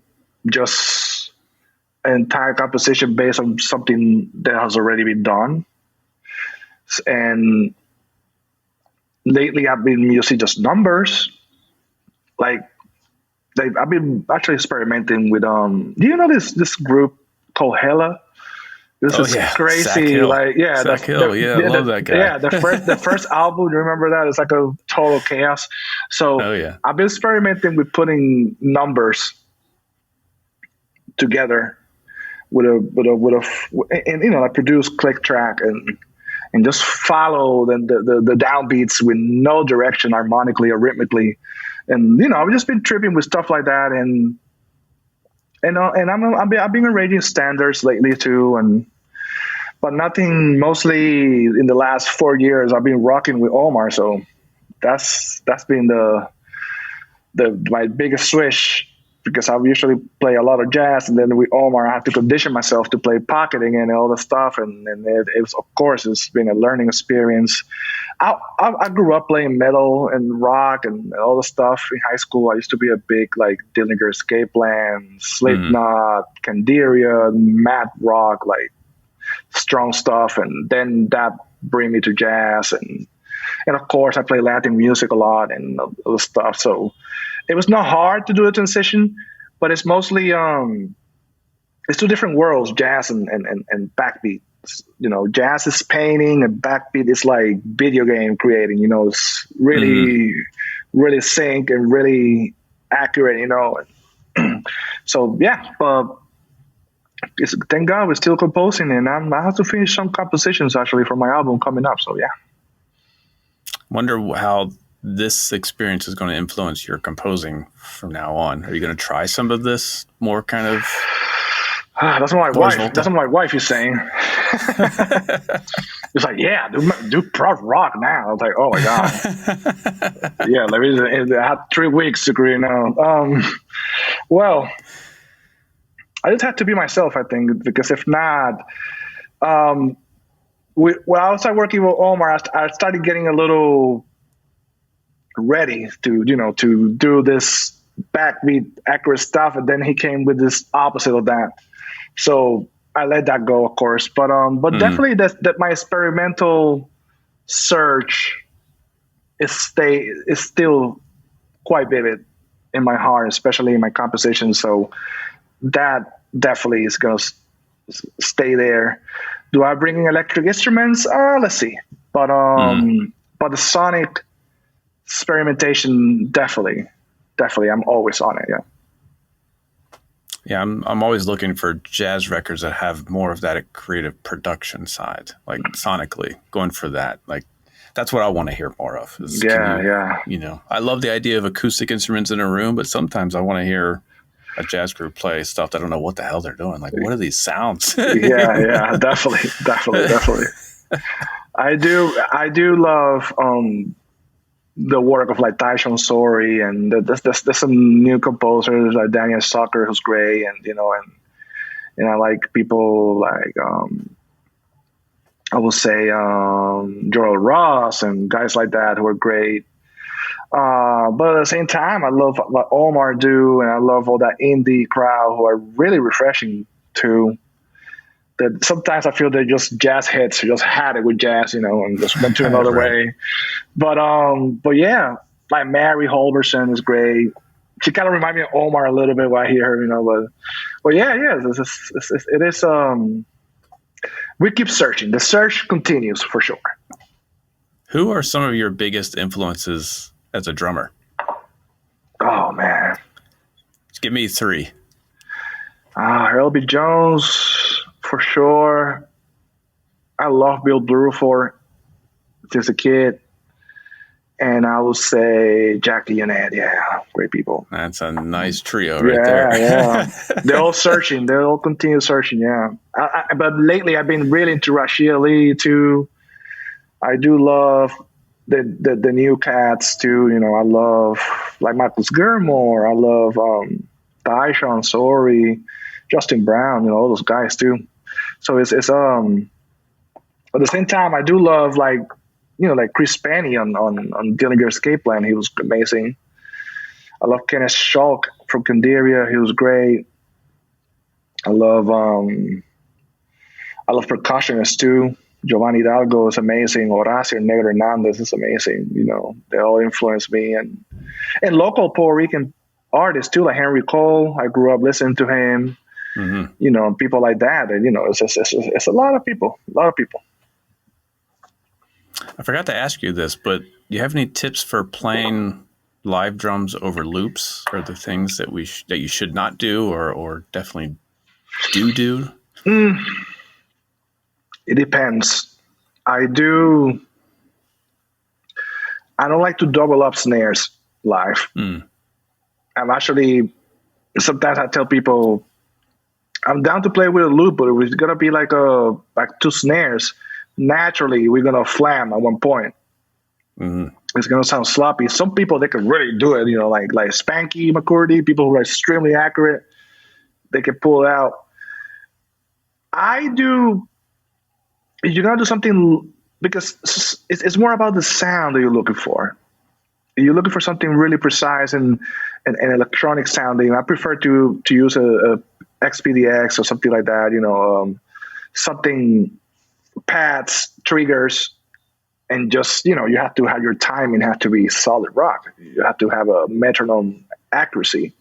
an entire composition based on something that has already been done. And lately, I've been using just numbers. I've been actually experimenting with do you know this group called Hella? This is crazy. Zach Hill. I love that guy. Yeah, the first album, you remember that? It's like a total chaos. So I've been experimenting with putting numbers together with I produce click track and just follow the downbeats with no direction harmonically or rhythmically. And I've just been tripping with stuff like that, and I've been arranging standards lately too, but nothing. Mostly in the last 4 years, I've been rocking with Omar, so that's been my biggest switch, because I usually play a lot of jazz, and then with Omar, I have to condition myself to play pocketing and all the stuff, and it's been a learning experience. I grew up playing metal and rock and all the stuff in high school. I used to be a big Dillinger Escape Plan, Slipknot, Candiria, math rock, strong stuff, and then that bring me to jazz, and of course I play Latin music a lot and other stuff. So it was not hard to do the transition, but it's mostly it's two different worlds, jazz and backbeat. Jazz is painting, and backbeat is like video game creating. It's really, really sync and really accurate. So but thank God we're still composing, and I have to finish some compositions actually for my album coming up. So yeah. Wonder how this experience is going to influence your composing from now on. Are you going to try some of this more kind of? That's what my wife is saying. It's like, yeah, do prog rock now. I was like, oh my God. Yeah, I had 3 weeks to agree now. Well, I just have to be myself, I think, because if not, when I started working with Omar, I started getting a little ready to do this backbeat accurate stuff, and then he came with this opposite of that. So I let that go, of course, but definitely that my experimental search is still quite vivid in my heart, especially in my composition. So that definitely is going to stay there. Do I bring in electric instruments? Let's see. But the sonic experimentation, definitely, I'm always on it. Yeah. Yeah, I'm always looking for jazz records that have more of that creative production side, sonically, going for that. That's what I want to hear more of. I love the idea of acoustic instruments in a room, but sometimes I want to hear a jazz group play stuff that I don't know what the hell they're doing. What are these sounds? yeah, definitely. I do love the work of Tyson Sori, and there's some new composers like Daniel Zucker, who's great, and I like people like I will say Joel Ross and guys like that who are great. But at the same time, I love what Omar do, and I love all that indie crowd who are really refreshing too. That sometimes I feel they're just jazz heads who just had it with jazz, and just went to another way. But yeah, like Mary Holberson is great. She kind of reminds me of Omar a little bit when I hear her, Well, yeah, it is. We keep searching. The search continues for sure. Who are some of your biggest influences as a drummer? Oh man, Just give me 3. L.B. Jones for sure. I love Bill Bruford since a kid. And I would say Jackie and Ed. Yeah, great people. That's a nice trio right there. Yeah. They're all searching. They all continue searching, yeah. But lately I've been really into Rashid Ali too. I do love the new cats too. You know, I love like Marcus Gurmore. I love Tyshawn Sorey, Justin Brown, you know, all those guys too. So it's at the same time I do love like, you know, like Chris Penny on Dillinger Escape Plan. He was amazing. I love Kenneth Schalk from Candiria. He was great. I love percussionists too. Giovanni Hidalgo is amazing. Horacio Negro Hernandez is amazing. You know, they all influenced me. And local Puerto Rican artists too, like Henry Cole. I grew up listening to him. Mm-hmm. You know, people like that. And, you know, it's a lot of people. I forgot to ask you this, but do you have any tips for playing live drums over loops? Are there things that that you should not do or definitely do? It depends. I don't like to double up snares live. I'm actually, sometimes I tell people I'm down to play with a loop, but it's gonna be like 2 snares. Naturally, we're gonna flam at one point. Mm-hmm. It's gonna sound sloppy. Some people, they can really do it, you know, like Spanky McCurdy, people who are extremely accurate, they can pull it out. You're gonna do something because it's more about the sound that you're looking for. You're looking for something really precise and electronic sounding. I prefer to use a XPDX or something like that, you know, something pads, triggers, and just, you know, you have to have your timing have to be solid rock. You have to have a metronome accuracy.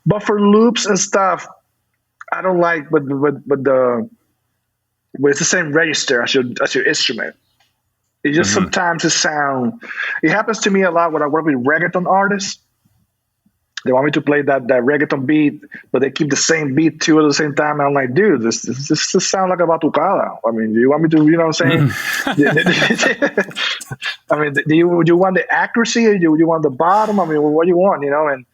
But for loops and stuff, I don't like, but it's the same register as your instrument. It just sometimes it happens to me a lot when I work with reggaeton artists. They want me to play that reggaeton beat, but they keep the same beat too at the same time. And I'm like, dude, this sounds like a batucada. I mean, do you want me to, you know what I'm saying? I mean, do you want the accuracy or do you want the bottom? I mean, what do you want, you know? And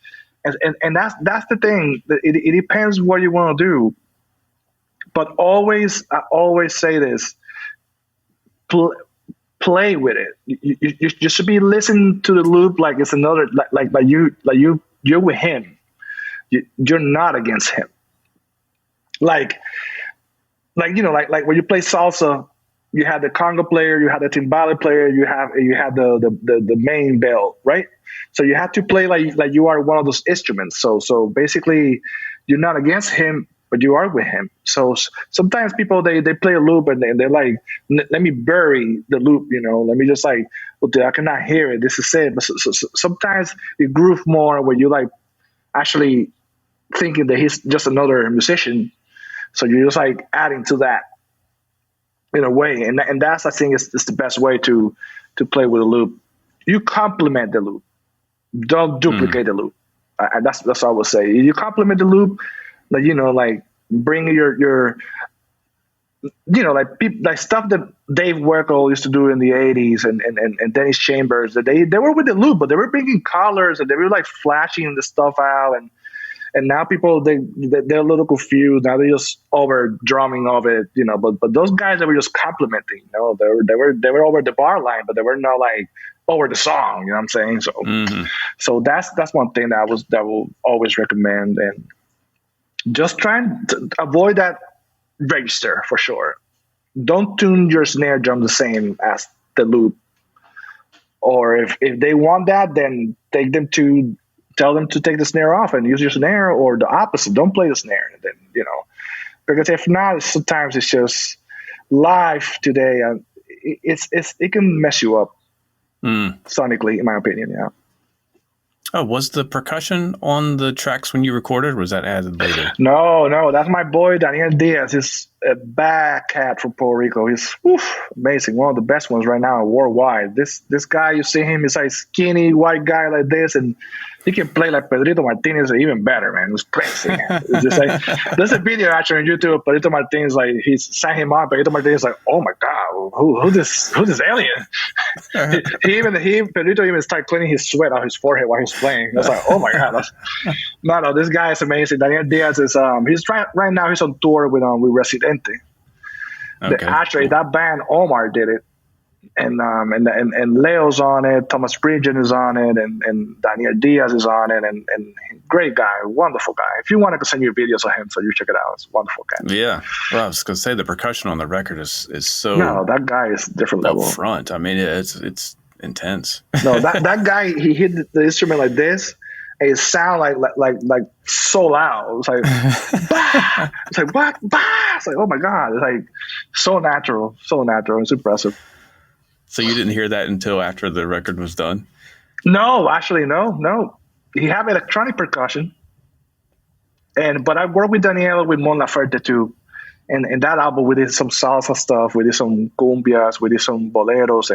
that's the thing. It depends what you want to do. But I always say this: play with it. You should be listening to the loop like it's another, like you're with him. You're not against him. Like you know, like when you play salsa, you have the conga player, you have the timbale player, you have the main bell, right? So you have to play like you are one of those instruments. So basically, you're not against him, but you are with him. So sometimes people they play a loop and they're like, let me bury the loop, you know, let me just like, well, dude, I cannot hear it. This is it. But so sometimes you groove more when you like actually thinking that he's just another musician. So you're just like adding to that in a way, and that's, I think, is the best way to play with a loop. You complement the loop, don't duplicate the loop. That's what I would say. You complement the loop. Like, you know, like bring your you know, like stuff that Dave Werkel used to do in the 80s and Dennis Chambers, that they were with the loop, but they were bringing colors and they were like flashing the stuff out, and now people they're a little confused. Now they're just over drumming of it, you know, but those guys that were just complimenting, you know, they were over the bar line, but they were not like over the song, you know what I'm saying? So so that's one thing that will always recommend, and just trying to avoid that register for sure. Don't tune your snare drum the same as the loop. Or if they want that, then tell them to take the snare off and use your snare, or the opposite. Don't play the snare. And then, you know, because if not, sometimes it's just live today. It can mess you up sonically, in my opinion. Yeah. Oh, was the percussion on the tracks when you recorded, or was that added later? No, that's my boy Daniel Diaz. He's a bad cat from Puerto Rico. He's amazing, one of the best ones right now worldwide. This guy, you see him, he's like skinny white guy like this, and he can play like Pedrito Martinez, even better, man. It's crazy. It's just like, there's a video actually on YouTube. Pedrito Martinez, like, he sang him up. Pedrito Martinez, like, oh my god, who's this alien? Pedrito even started cleaning his sweat out his forehead while he's playing. I was like, oh my god, no, this guy is amazing. Daniel Diaz is he's right now. He's on tour with Residente. Okay. Actually, that band Omar did it. And Leo's on it, Thomas Pridgen is on it, and Daniel Diaz is on it, and great guy, wonderful guy. If you want, I can send you videos of him so you check it out. It's a wonderful guy. Yeah, well, I was gonna say the percussion on the record is so. No, that guy is different level. Up front, I mean, it's intense. No, that guy, he hit the instrument like this, and it sound like so loud. It's like, bah! It's like what? Bah! It's like, oh my god! It's like so natural. It's impressive. So you didn't hear that until after the record was done? No, actually, no. He had electronic percussion, but I worked with Daniela with Mon Laferte too, and in that album we did some salsa stuff, we did some cumbias, we did some boleros,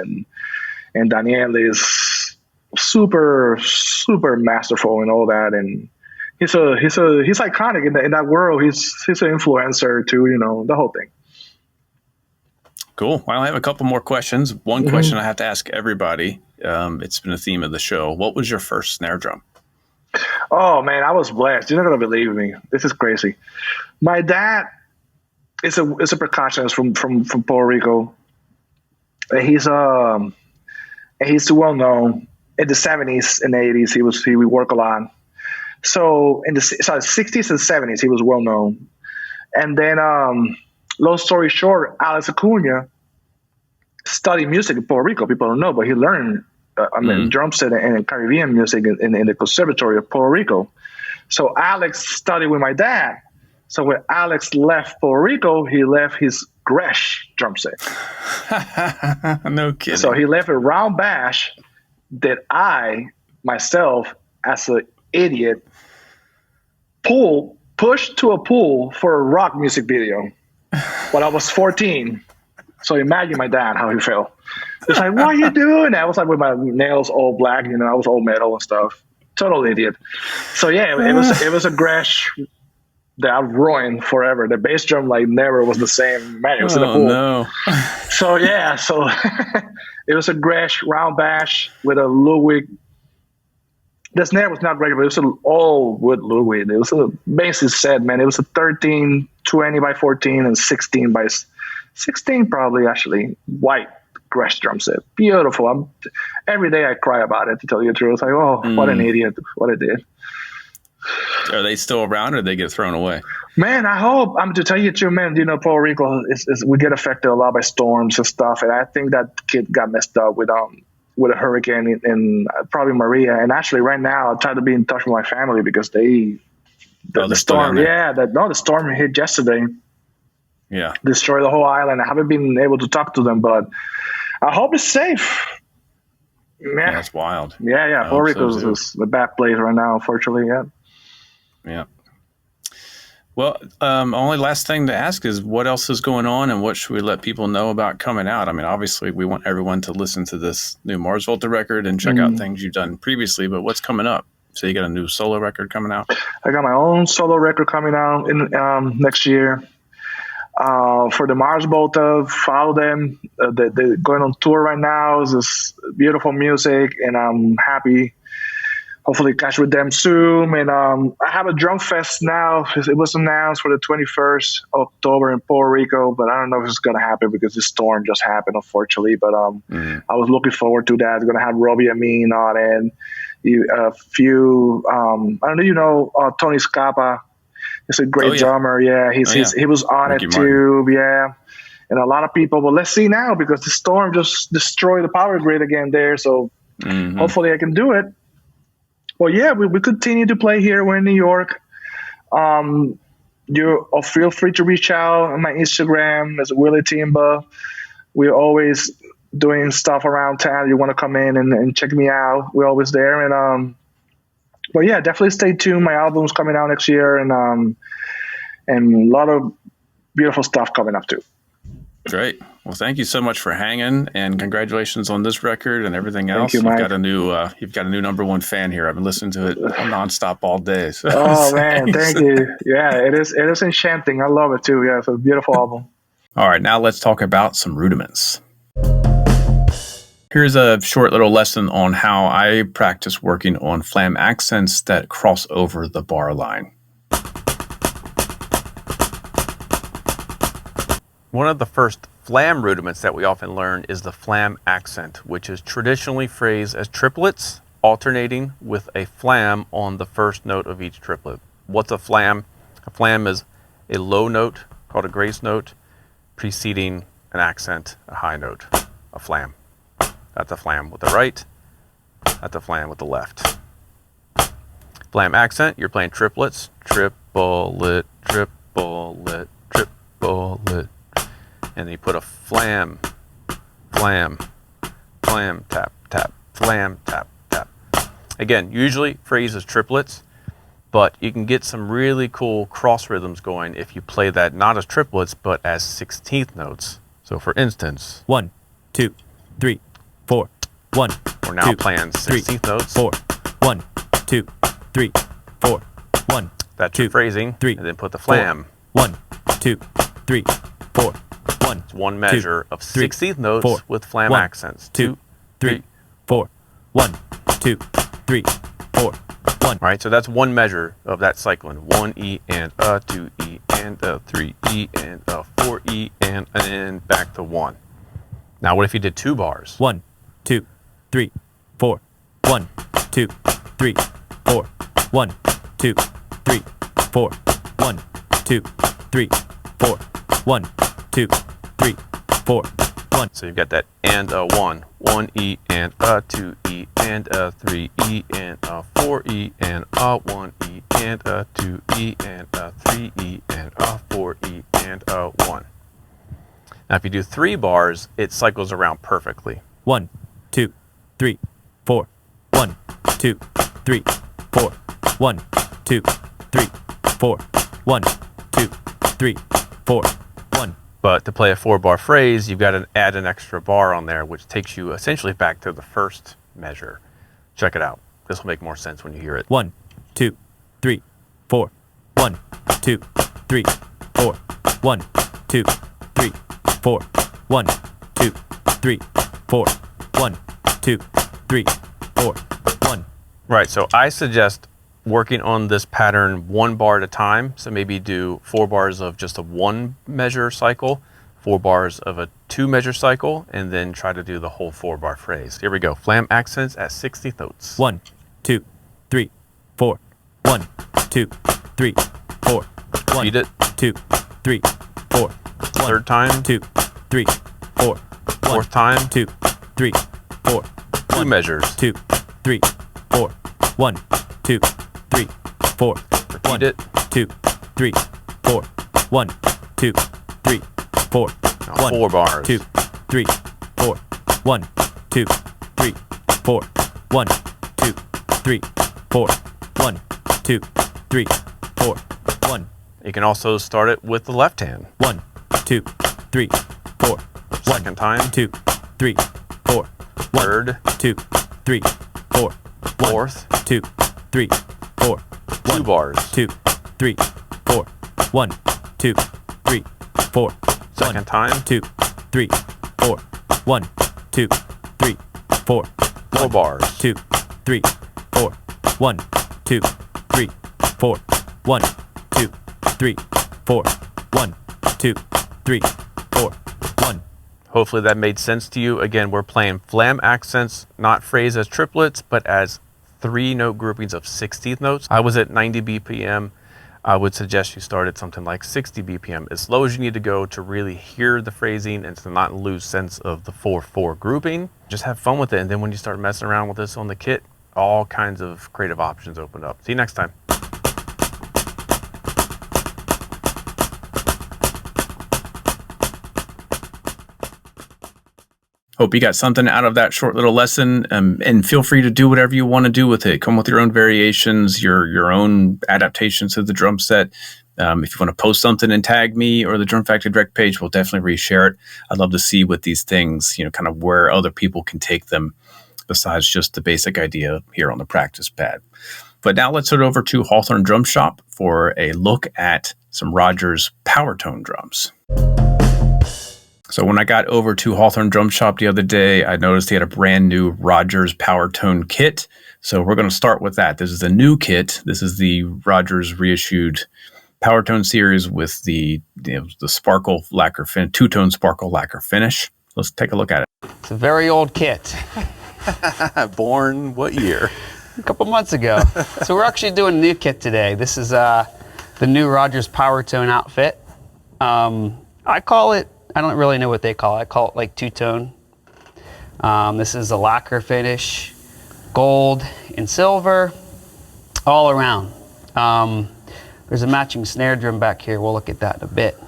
and Daniel is super masterful and all that, and he's iconic in that world. He's an influencer too, the whole thing. Cool. Well, I have a couple more questions. One question I have to ask everybody. It's been a theme of the show. What was your first snare drum? Oh man, I was blessed. You're not gonna believe me. This is crazy. My dad is a percussionist from Puerto Rico. And he's well known. In the 70s and 80s, he would work a lot. So in the 60s and 70s, he was well known. And then long story short, Alex Acuna studied music in Puerto Rico. People don't know, but he learned drum set and Caribbean music in the Conservatory of Puerto Rico. So Alex studied with my dad. So when Alex left Puerto Rico, he left his Gresh drum set. No kidding. So he left a round bash that I, myself, as an idiot, pushed to a pool for a rock music video when I was 14. So imagine my dad, how he felt. It's like, what are you doing? I was like with my nails all black, I was all metal and stuff. Total idiot. So yeah, it was a Gresh that I ruined forever. The bass drum never was the same. Man, it was in the pool. No. So yeah, it was a Gresh round bash with a Ludwig. The snare was not regular, but it was all wood Ludwig. It was a basis set, man. It was a 13, 20 by 14 and 16 by 16 probably, actually, white Gresh drum set. Beautiful. Every day I cry about it, to tell you the truth. Like, what an idiot, what I did. Are they still around, or did they get thrown away? Man, I hope. To tell you the truth, man, Puerto Rico, we get affected a lot by storms and stuff, and I think that kid got messed up with a hurricane and probably Maria. And actually right now I try to be in touch with my family because the storm, the storm hit yesterday. Yeah. Destroyed the whole island. I haven't been able to talk to them, but I hope it's safe. Yeah, that's wild. Yeah. Puerto Rico is a bad place right now, unfortunately. Yeah. Well, only last thing to ask is what else is going on and what should we let people know about coming out? I mean, obviously we want everyone to listen to this new Mars Volta record and check out things you've done previously, but what's coming up? So you got a new solo record coming out? I got my own solo record coming out in next year. For the Mars Volta, follow them. They're going on tour right now. It's just beautiful music, and I'm happy. Hopefully catch with them soon. And I have a drum fest now. It was announced for the 21st of October in Puerto Rico, but I don't know if it's going to happen because this storm just happened, unfortunately. But I was looking forward to that. It's going to have Robbie Amin on it. A few, I don't know, Tony Scapa. He's a great drummer. Yeah, he was on Ricky it too. Martin. Yeah. And a lot of people, but let's see now because the storm just destroyed the power grid again there. So hopefully I can do it. Well, yeah, we continue to play here. We're in New York. You feel free to reach out on my Instagram as Willie Timba. We're always doing stuff around town. You want to come in and check me out? We're always there. And But yeah, definitely stay tuned. My album's coming out next year, and a lot of beautiful stuff coming up too. Great. Well, thank you so much for hanging, and congratulations on this record and everything else. Thank you, Mike. You've got a new number one fan here. I've been listening to it nonstop all day. So. Oh man, thank you. Yeah, it is enchanting. I love it too. Yeah, it's a beautiful album. All right, now let's talk about some rudiments. Here's a short little lesson on how I practice working on Flam accents that cross over the bar line. One of the first Flam rudiments that we often learn is the Flam accent, which is traditionally phrased as triplets, alternating with a flam on the first note of each triplet. What's a flam? A flam is a low note called a grace note preceding an accent, a high note, a flam. That's a flam with the right, that's a flam with the left. Flam accent, you're playing triplets, triplet, triplet, triplet. And then you put a flam, flam, flam, tap, tap, flam, tap, tap. Again, usually phrase is triplets, but you can get some really cool cross rhythms going if you play that not as triplets, but as 16th notes. So for instance, 1, 2, 3, 4, 1. We're now 2, playing 16th notes. 4, 1, 2, 3, 4, 1. That's your phrasing. 3, and then put the flam. 1, 2, 3, 4, 1. It's one measure of 16th notes 4, with flam 1, accents. 2, 3, 4, 1, 2, 3, 4, 1. Right, so that's one measure of that cycling. 1 E and a 2 E and a 3 E and a 4 E and then back to 1. Now what if you did 2 bars? 1, 2, 3, 4, 1, 2, 3, 4, 1, 2, 3, 4, 1, 2, 3, 4, 1, 2, 3, 4, 1. So you've got that and a 1, 1 E and a 2 E and a 3 E and a 4 E and a 1 E and a 2 E and a 3 E and a 4 E and a 1. Now if you do 3 bars, it cycles around perfectly. 1, 2, 3, 4, 1, 2, 3, 4, 1, 2, 3, 4, 1, 2, 3, 4, 1. But to play a 4-bar phrase, you've got to add an extra bar on there, which takes you essentially back to the first measure. Check it out. This will make more sense when you hear it. 1, 2, 3, 4, 1, 2, 3, 4, 1, 2, 3, 4, 1, 2, 3, 4, 1, 2, 3, 4, 1. Right, so I suggest working on this pattern 1 bar at a time. So maybe do 4 bars of just a 1 measure cycle, 4 bars of a 2 measure cycle, and then try to do the whole 4-bar phrase. Here we go. Flam accents at 60th notes. 1, 2, 3, 4, 1, 2, 3, 4, 1, Repeat it. 2, 3, 4, 1. Third time. 2, 3, 4, 1. Fourth time. 2, 3, 4, 2 measures. 2, 3, 4, 1, 2, 3, 4, Repeat it. 2, 3, 4, 1, 2, 3, 4, Now 1, 4 bars. 2, 3, 4, 1, 2, 3, 4, 1, 2, 3, 4, 1, 2, 3, 4, 1. You can also start it with the left hand. 1, 2, 3, 4, 1, Second time. 2, 3, 4, 1, Third. 2, 3, 4, 1, Fourth. 2, 3, 4, 2 1, bars. 2, 3, 4, 1, 2, 3, 4, 1, Second time. 2, 3, 4, 1, 2, 3, 4, 4 bars. 2, 3, 4, 1, 2, 3, 4, 1, 2, 3, 4, 1, 2, 3, 4, 1. Hopefully that made sense to you. Again, we're playing flam accents, not phrased as triplets, but as 3 note groupings of 16th notes. I was at 90 BPM. I would suggest you start at something like 60 BPM, as low as you need to go to really hear the phrasing and to not lose sense of the 4/4 grouping. Just have fun with it, and then when you start messing around with this on the kit, all kinds of creative options open up. See you next time. Hope you got something out of that short little lesson, and feel free to do whatever you want to do with it. Come with your own variations, your own adaptations of the drum set. If you want to post something and tag me or the Drum Factory Direct page, we'll definitely reshare it. I'd love to see what these things, kind of where other people can take them besides just the basic idea here on the practice pad. But now let's head over to Hawthorne Drum Shop for a look at some Rogers Powertone drums. So when I got over to Hawthorne Drum Shop the other day, I noticed they had a brand new Rogers Powertone kit. So we're going to start with that. This is the new kit. This is the Rogers reissued Powertone series with the sparkle lacquer two-tone sparkle lacquer finish. Let's take a look at it. It's a very old kit. Born what year? A couple months ago. So we're actually doing a new kit today. This is the new Rogers Powertone outfit. I don't really know what they call it. I call it like two-tone. This is a lacquer finish, gold and silver, all around. There's a matching snare drum back here. We'll look at that in a bit.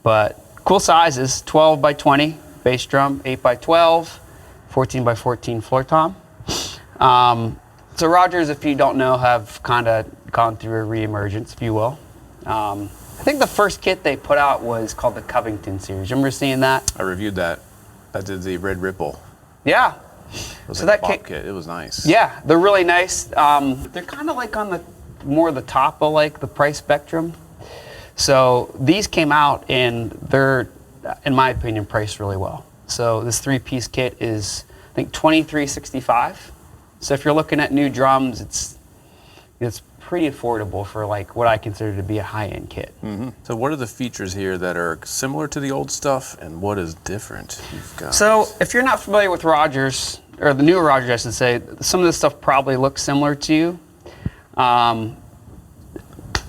But cool sizes, 12 by 20 bass drum, 8 by 12, 14 by 14 floor tom. So Rogers, if you don't know, have kind of gone through a re-emergence, if you will. I think the first kit they put out was called the Covington series. Remember seeing that? I reviewed that. I did the Red Ripple. Yeah. It was So like that a pop kit. It was nice. Yeah, they're really nice. They're kind of like on the more the top of like the price spectrum. So these came out and they're, in my opinion, priced really well. So this 3-piece kit is, I think, $23.65. So if you're looking at new drums, it's pretty affordable for like what I consider to be a high-end kit. Mm-hmm. So what are the features here that are similar to the old stuff, and what is different? So if you're not familiar with Rogers, or the newer Rogers, I should say, some of this stuff probably looks similar to you.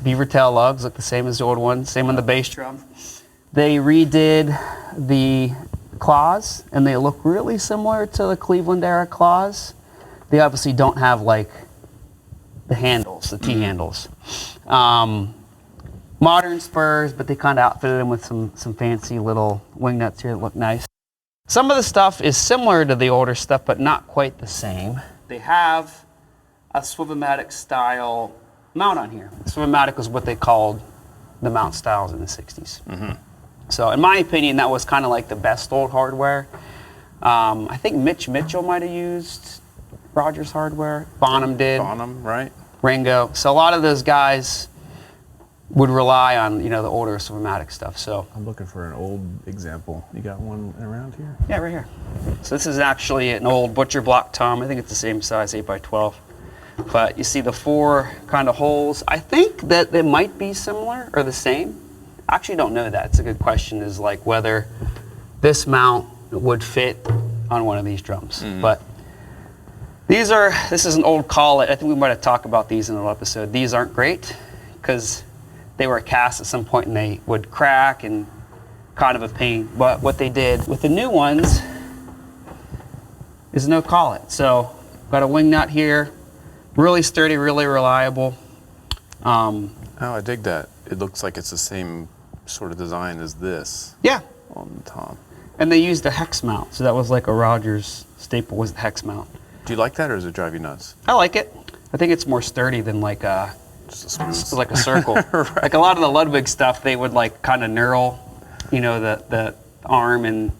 Beaver tail lugs look the same as the old ones, same on the bass drum. They redid the claws, and they look really similar to the Cleveland era claws. They obviously don't have like the handles, the T-handles. Modern spurs, but they kind of outfitted them with some fancy little wing nuts here that look nice. Some of the stuff is similar to the older stuff, but not quite the same. They have a Swivomatic style mount on here. Swivomatic was what they called the mount styles in the 60s. Mm-hmm. So in my opinion, that was kind of like the best old hardware. I think Mitch Mitchell might have used Rogers hardware. Bonham did. Bonham, right? Ringo. So a lot of those guys would rely on, the older Swivomatic stuff. So I'm looking for an old example. You got one around here? Yeah, right here. So this is actually an old butcher block tom. I think it's the same size, 8 by 12. But you see the 4 kind of holes. I think that they might be similar or the same. I actually don't know that. It's a good question, is like whether this mount would fit on one of these drums. Mm-hmm. But this is an old collet. I think we might have talked about these in an episode. These aren't great because they were cast at some point and they would crack and kind of a pain. But what they did with the new ones is no collet. So got a wing nut here, really sturdy, really reliable. Oh, I dig that. It looks like it's the same sort of design as this. Yeah. On the tom. And they used a hex mount. So that was like a Rogers staple, was the hex mount. Do you like that, or does it drive you nuts? I like it. I think it's more sturdy than like just a like a circle. Right. Like a lot of the Ludwig stuff, they would like kind of knurl, the arm,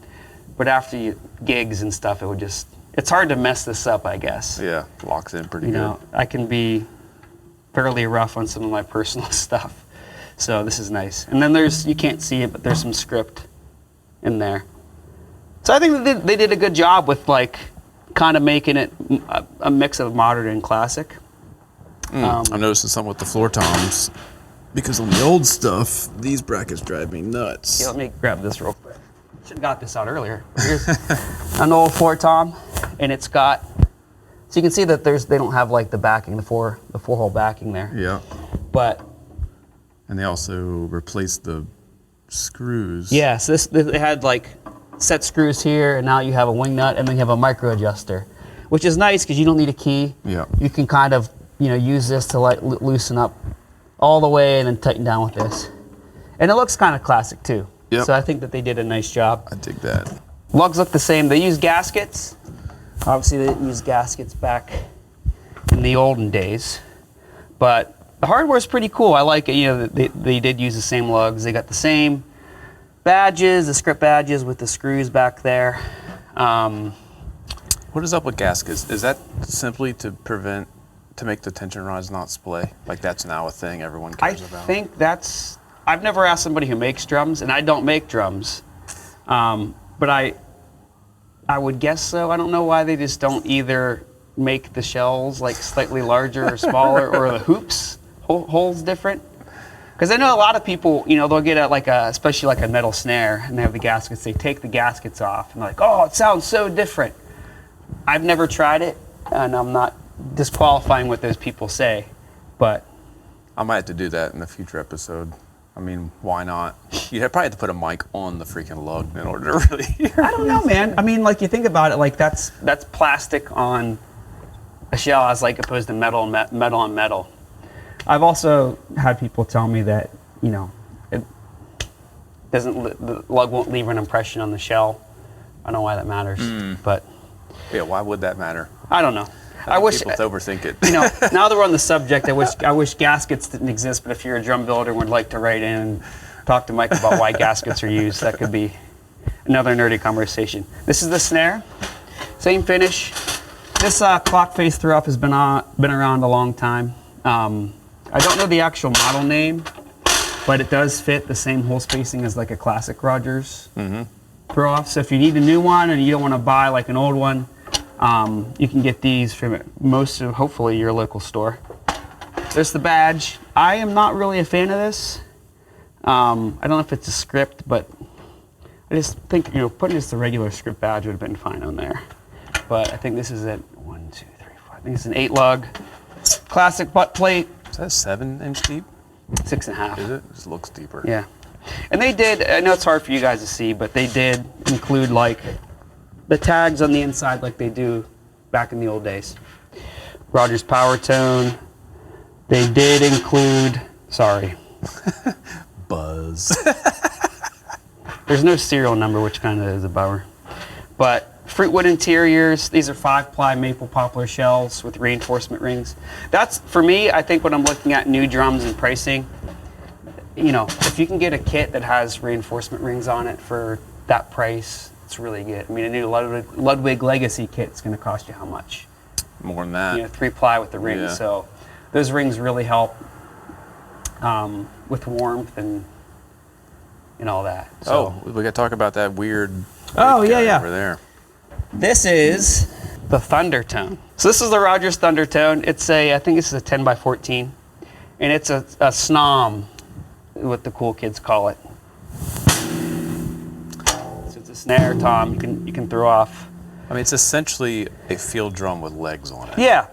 but after you gigs and stuff, it's hard to mess this up, I guess. Yeah, locks in pretty good. I can be fairly rough on some of my personal stuff. So this is nice. And then you can't see it, but there's some script in there. So I think they did a good job with like kind of making it a mix of modern and classic. I'm noticing some with the floor toms, because on the old stuff, these brackets drive me nuts. Yeah, let me grab this real quick. Should have got this out earlier. Here's an old floor tom, and it's got, so you can see that they don't have like the backing, the four hole backing there. Yeah. And they also replaced the screws. Yeah, so they had like set screws here, and now you have a wing nut, and then you have a micro adjuster, which is nice because you don't need a key. Yeah. You can kind of use this to like loosen up all the way and then tighten down with this, and it looks kind of classic too. Yep. So I think that they did a nice job. I dig that. Lugs look the same. They use gaskets. Obviously, they didn't use gaskets back in the olden days. But the hardware's pretty cool. I like it. You know, they did use the same lugs. They got the same badges, the script badges with the screws back there. What is up with gaskets? Is that simply to make the tension rods not splay? Like that's now a thing everyone cares about? I think that's, I've never asked somebody who makes drums, and I don't make drums. But I would guess so. I don't know why they just don't either make the shells like slightly larger or smaller, or the hoops holes different. Because I know a lot of people, you know, they'll get especially like a metal snare, and they have the gaskets. They take the gaskets off, and they're like, oh, it sounds so different. I've never tried it, and I'm not disqualifying what those people say, but I might have to do that in a future episode. I mean, why not? You'd probably have to put a mic on the freaking lug in order to really hear. I don't know, man. I mean, like, you think about it, like that's plastic on a shell as like opposed to metal on metal. I've also had people tell me that, you know, it doesn't, the lug won't leave an impression on the shell. I don't know why that matters, but yeah, why would that matter? I don't know. I wish people overthink it. You know, now that we're on the subject, I wish gaskets didn't exist. But if you're a drum builder and would like to write in and talk to Mike about why gaskets are used, that could be another nerdy conversation. This is the snare, same finish. This clock face throw up has been around a long time. I don't know the actual model name, but it does fit the same hole spacing as like a classic Rogers throw off. So if you need a new one and you don't want to buy like an old one, you can get these from hopefully your local store. There's the badge. I am not really a fan of this. I don't know if it's a script, but I just think, you know, putting just the regular script badge would have been fine on there. But I think this is it. 1, 2, 3, 4. I think it's an 8 lug. Classic butt plate. Is that 7-inch deep? 6.5. Is it? It just looks deeper. Yeah. And they did, I know it's hard for you guys to see, but they did include like the tags on the inside like they do back in the old days. Rogers Powertone. They did include, sorry. Buzz. There's no serial number, which kind of is a bummer. But fruitwood interiors. These are 5-ply maple poplar shells with reinforcement rings. That's, for me, I think when I'm looking at new drums and pricing, you know, if you can get a kit that has reinforcement rings on it for that price, it's really good. I mean, a new Ludwig Legacy kit is going to cost you how much? More than that. You know, 3-ply with the rings. Yeah. So those rings really help with warmth and all that. So, we got to talk about that weird yeah. over there. This is the Thundertone. So this is the Rogers Thundertone. It's I think this is a 10x14, and it's a snom, what the cool kids call it. So it's a snare tom you can throw off. I mean, it's essentially a field drum with legs on it. Yeah,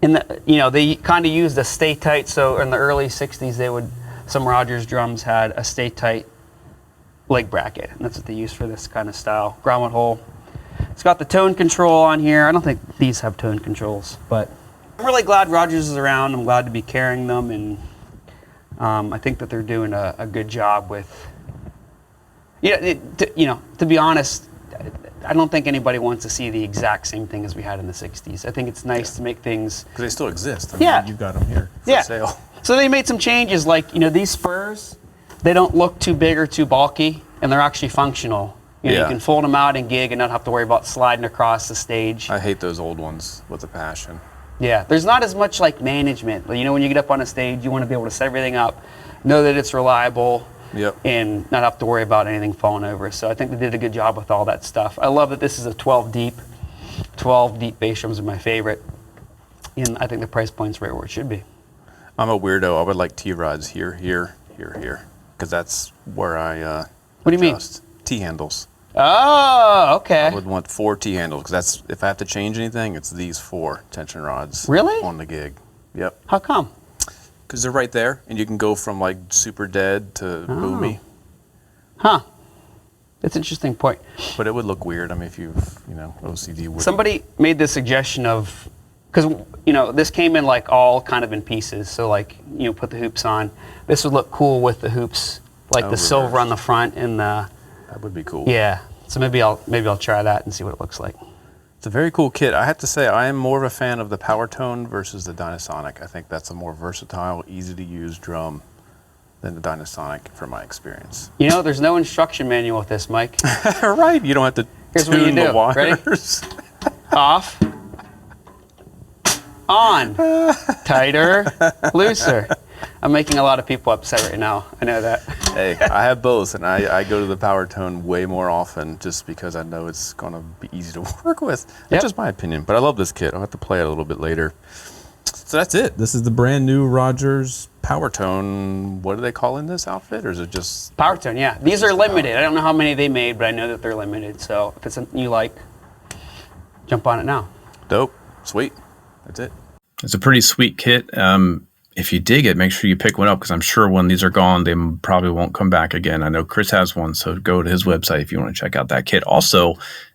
and they kind of used a stay tight. So in the early '60s, some Rogers drums had a stay tight leg bracket, and that's what they used for this kind of style grommet hole. It's got the tone control on here. I don't think these have tone controls, but I'm really glad Rogers is around. I'm glad to be carrying them, and I think that they're doing a good job with. To be honest, I don't think anybody wants to see the exact same thing as we had in the '60s. I think it's nice to make things because they still exist. I mean, yeah, you've got them here for sale. So they made some changes, like these spurs. They don't look too big or too bulky, and they're actually functional. You can fold them out and gig and not have to worry about sliding across the stage. I hate those old ones with a passion. Yeah, there's not as much like management. When you get up on a stage, you want to be able to set everything up, know that it's reliable, and not have to worry about anything falling over. So I think they did a good job with all that stuff. I love that this is a 12 deep. 12 deep bass drums are my favorite, and I think the price point's right where it should be. I'm a weirdo. I would like T-rods here, because that's where I What do you mean? T-handles. Oh, okay. I would want 4 T-handles, because that's, if I have to change anything, it's these 4 tension rods. Really? On the gig. Yep. How come? Because they're right there, and you can go from like super dead to boomy. Huh. That's an interesting point. But it would look weird. I mean, if OCD would. Somebody made the suggestion of, because this came in like all kind of in pieces. So like put the hoops on. This would look cool with the hoops, like the silver on the front and the. That would be cool. Yeah. So maybe I'll try that and see what it looks like. It's a very cool kit. I have to say, I am more of a fan of the Powertone versus the Dynasonic. I think that's a more versatile, easy to use drum than the Dynasonic from my experience. You know, there's no instruction manual with this, Mike. Right, you don't have to Here's what you tune the do. wires. Ready? Off. On. Tighter. Looser. I'm making a lot of people upset right now. I know that. Hey, I have both, and I go to the Powertone way more often just because I know it's going to be easy to work with. That's Yep. just my opinion, but I love this kit. I'll have to play it a little bit later. So that's it. This is the brand new Rogers Powertone. What are they calling this outfit, or is it just... Powertone, yeah. These are limited. I don't know how many they made, but I know that they're limited. So if it's something you like, jump on it now. Dope. Sweet. That's it. It's a pretty sweet kit. If you dig it, make sure you pick one up, because I'm sure when these are gone, they probably won't come back again. I know Chris has one, so go to his website if you want to check out that kit. Also,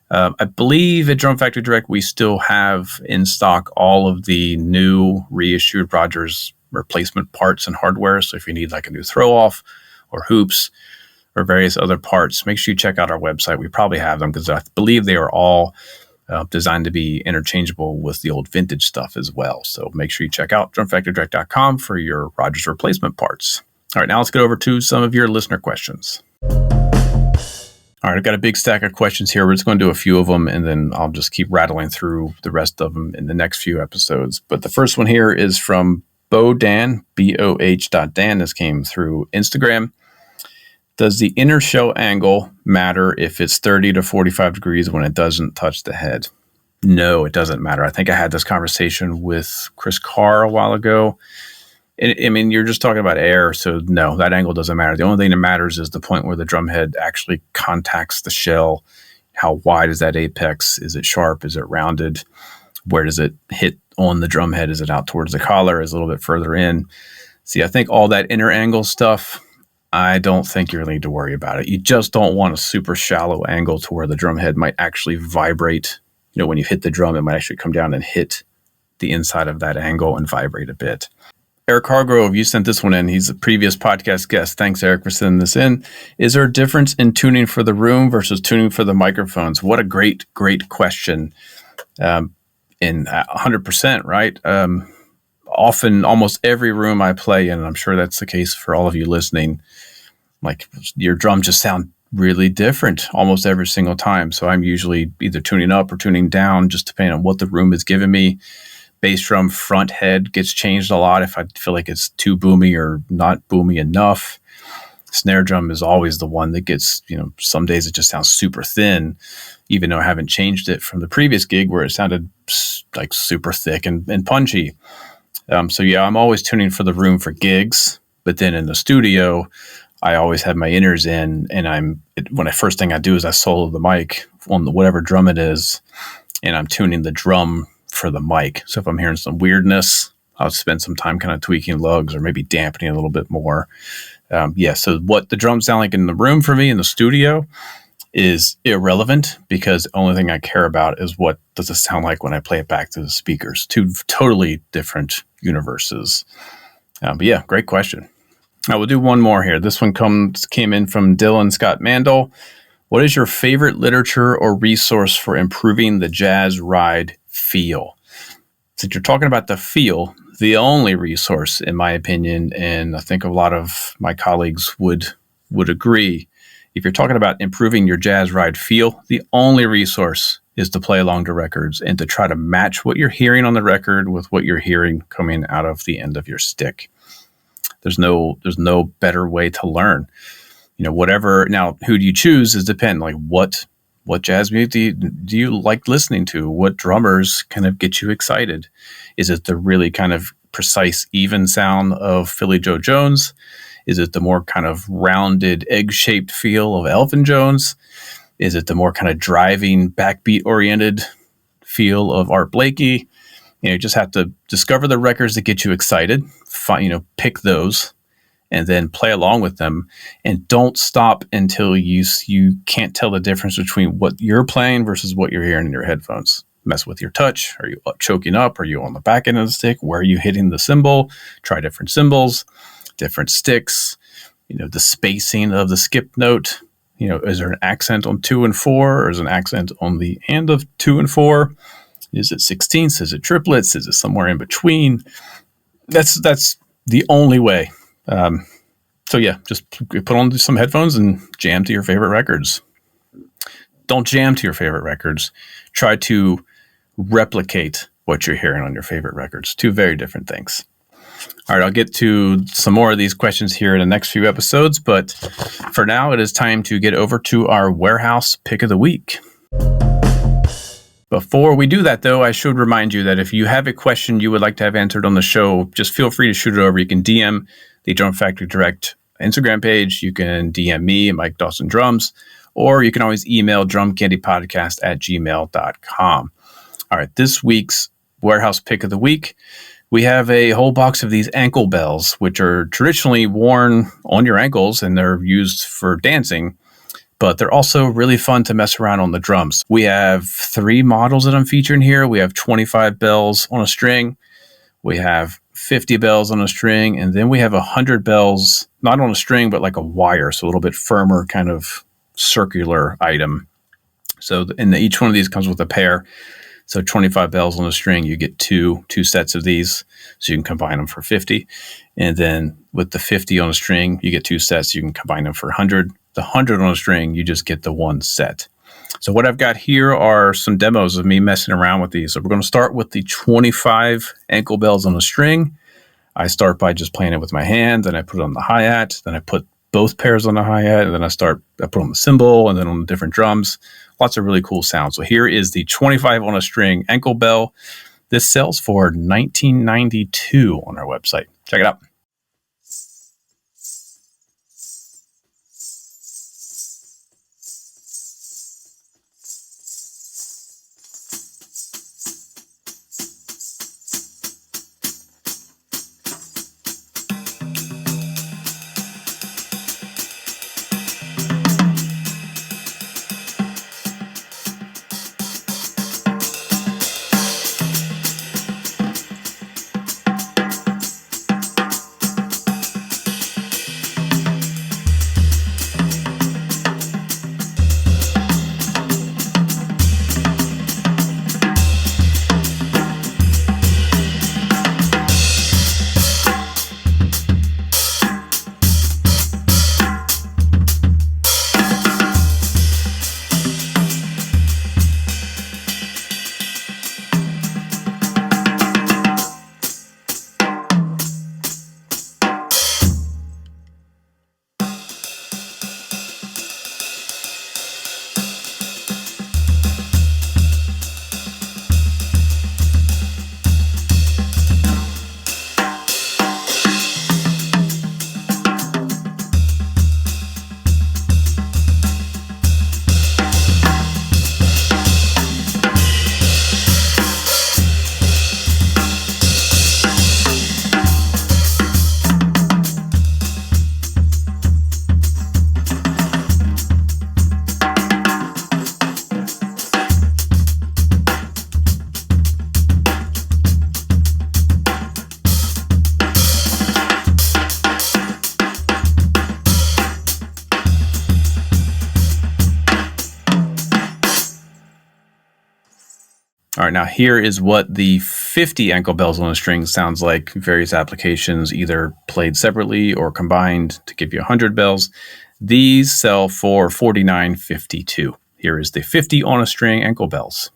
I believe at Drum Factory Direct, we still have in stock all of the new reissued Rogers replacement parts and hardware. So if you need like a new throw-off or hoops or various other parts, make sure you check out our website. We probably have them, because I believe they are all designed to be interchangeable with the old vintage stuff as well. So make sure you check out drumfactorydirect.com for your Rogers replacement parts. All right, now let's get over to some of your listener questions. All right, I've got a big stack of questions here. We're just going to do a few of them, and then I'll just keep rattling through the rest of them in the next few episodes. But the first one here is from Bodan, BOH.Dan. This came through Instagram. Does the inner shell angle matter if it's 30 to 45 degrees when it doesn't touch the head? No, it doesn't matter. I think I had this conversation with Chris Carr a while ago. I mean, you're just talking about air, so no, that angle doesn't matter. The only thing that matters is the point where the drum head actually contacts the shell. How wide is that apex? Is it sharp? Is it rounded? Where does it hit on the drum head? Is it out towards the collar? Is it a little bit further in? See, I think all that inner angle stuff, I don't think you really need to worry about it. You just don't want a super shallow angle to where the drum head might actually vibrate. You know, when you hit the drum, it might actually come down and hit the inside of that angle and vibrate a bit. Eric Hargrove, you sent this one in. He's a previous podcast guest. Thanks, Eric, for sending this in. Is there a difference in tuning for the room versus tuning for the microphones? What a great, great question. And 100%, right? Often, almost every room I play in, and I'm sure that's the case for all of you listening, like your drums just sound really different almost every single time. So I'm usually either tuning up or tuning down, just depending on what the room is giving me. Bass drum front head gets changed a lot if I feel like it's too boomy or not boomy enough. Snare drum is always the one that gets, some days it just sounds super thin, even though I haven't changed it from the previous gig where it sounded like super thick and punchy. So yeah, I'm always tuning for the room for gigs, but then in the studio, I always have my inners in, and first thing I do is I solo the mic on whatever drum it is, and I'm tuning the drum for the mic. So if I'm hearing some weirdness, I'll spend some time kind of tweaking lugs or maybe dampening a little bit more. So what the drums sound like in the room for me in the studio is irrelevant, because the only thing I care about is what does it sound like when I play it back to the speakers. Two totally different universes. But yeah, great question. I will do one more here. This one came in from Dylan Scott Mandel. What is your favorite literature or resource for improving the jazz ride feel? Since you're talking about the feel, the only resource, in my opinion, and I think a lot of my colleagues would agree, if you're talking about improving your jazz ride feel, the only resource is to play along to records and to try to match what you're hearing on the record with what you're hearing coming out of the end of your stick. There's no better way to learn. Whatever. Now, who do you choose is depend. Like what jazz music do you like listening to? What drummers kind of get you excited? Is it the really kind of precise, even sound of Philly Joe Jones? Is it the more kind of rounded, egg-shaped feel of Elvin Jones? Is it the more kind of driving, backbeat-oriented feel of Art Blakey? You just have to discover the records that get you excited, pick those, and then play along with them. And don't stop until you can't tell the difference between what you're playing versus what you're hearing in your headphones. Mess with your touch. Are you choking up? Are you on the back end of the stick? Where are you hitting the cymbal? Try different cymbals, different sticks, the spacing of the skip note. Is there an accent on 2 and 4, or is an accent on the end of 2 and 4? Is it sixteenths? Is it triplets? Is it somewhere in between? That's the only way. So yeah, just put on some headphones and jam to your favorite records. Don't jam to your favorite records. Try to replicate what you're hearing on your favorite records. Two very different things. All right, I'll get to some more of these questions here in the next few episodes, but for now, it is time to get over to our warehouse pick of the week. Before we do that, though, I should remind you that if you have a question you would like to have answered on the show, just feel free to shoot it over. You can DM the Drum Factory Direct Instagram page. You can DM me, Mike Dawson Drums, or you can always email drumcandypodcast@gmail.com. All right, this week's warehouse pick of the week, we have a whole box of these ankle bells, which are traditionally worn on your ankles, and they're used for dancing, but they're also really fun to mess around on the drums. We have 3 models that I'm featuring here. We have 25 bells on a string. We have 50 bells on a string, and then we have 100 bells, not on a string, but like a wire, so a little bit firmer kind of circular item. So each one of these comes with a pair. So 25 bells on a string, you get two sets of these, so you can combine them for 50. And then with the 50 on a string, you get 2 sets, you can combine them for 100. The 100 on a string, you just get the 1 set. So what I've got here are some demos of me messing around with these. So we're going to start with the 25 ankle bells on a string. I start by just playing it with my hand, then I put it on the hi-hat, then I put both pairs on the hi-hat, and then I put on the cymbal, and then on the different drums. Lots of really cool sounds. So here is the 25 on a string ankle bell. This sells for $19.92 on our website. Check it out. All right, now here is what the 50 ankle bells on a string sounds like. Various applications, either played separately or combined to give you 100 bells. These sell for $49.52. Here is the 50 on a string ankle bells.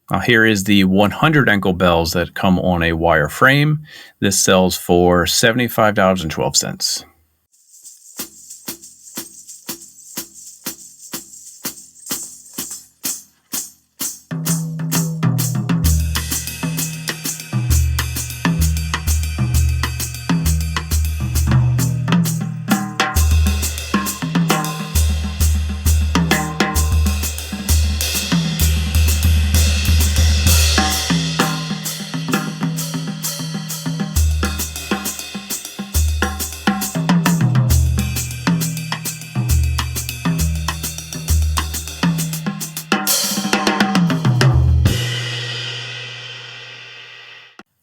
Now here is the 100 ankle bells that come on a wire frame. This sells for $75.12.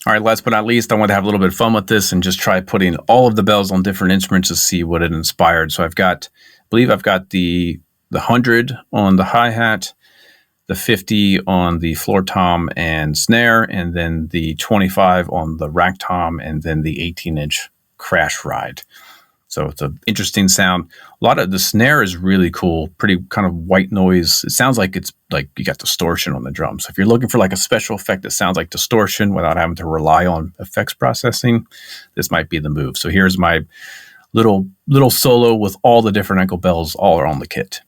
All right, last but not least, I want to have a little bit of fun with this and just try putting all of the bells on different instruments to see what it inspired. So I believe I've got the 100 on the hi-hat, the 50 on the floor tom and snare, and then the 25 on the rack tom, and then the 18-inch crash ride. So it's an interesting sound. A lot of the snare is really cool, pretty kind of white noise. It sounds like it's like you got distortion on the drum. So if you're looking for like a special effect that sounds like distortion without having to rely on effects processing, this might be the move. So here's my little solo with all the different ankle bells all are on the kit.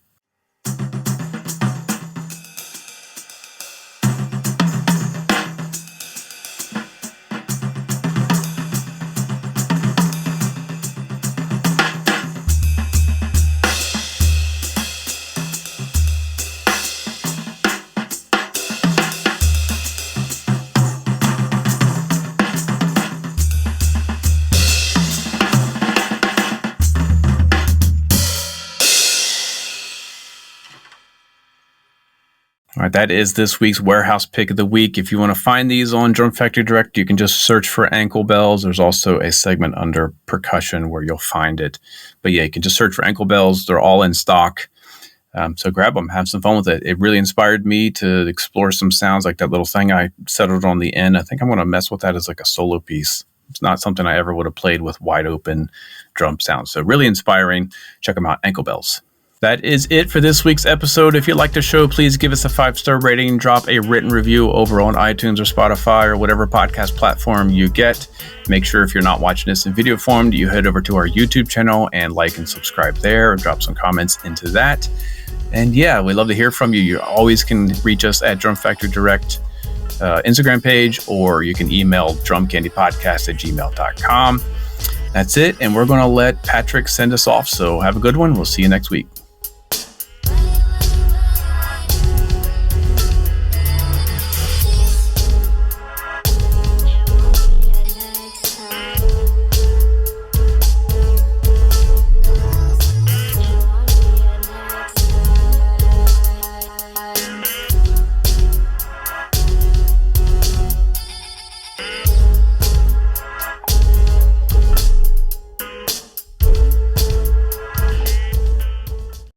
All right, that is this week's warehouse pick of the week. If you want to find these on Drum Factory Direct, you can just search for ankle bells. There's also a segment under percussion where you'll find it. But yeah, you can just search for ankle bells. They're all in stock. So grab them, have some fun with it. It really inspired me to explore some sounds like that little thing I settled on the end. I think I'm going to mess with that as like a solo piece. It's not something I ever would have played with wide open drum sounds. So really inspiring. Check them out, ankle bells. That is it for this week's episode. If you like the show, please give us a 5-star rating, drop a written review over on iTunes or Spotify or whatever podcast platform you get. Make sure if you're not watching this in video form, you head over to our YouTube channel and like and subscribe there and drop some comments into that. And yeah, we love to hear from you. You always can reach us at Drum Factory Direct Instagram page, or you can email drumcandypodcast@gmail.com. That's it. And we're going to let Patrick send us off. So have a good one. We'll see you next week.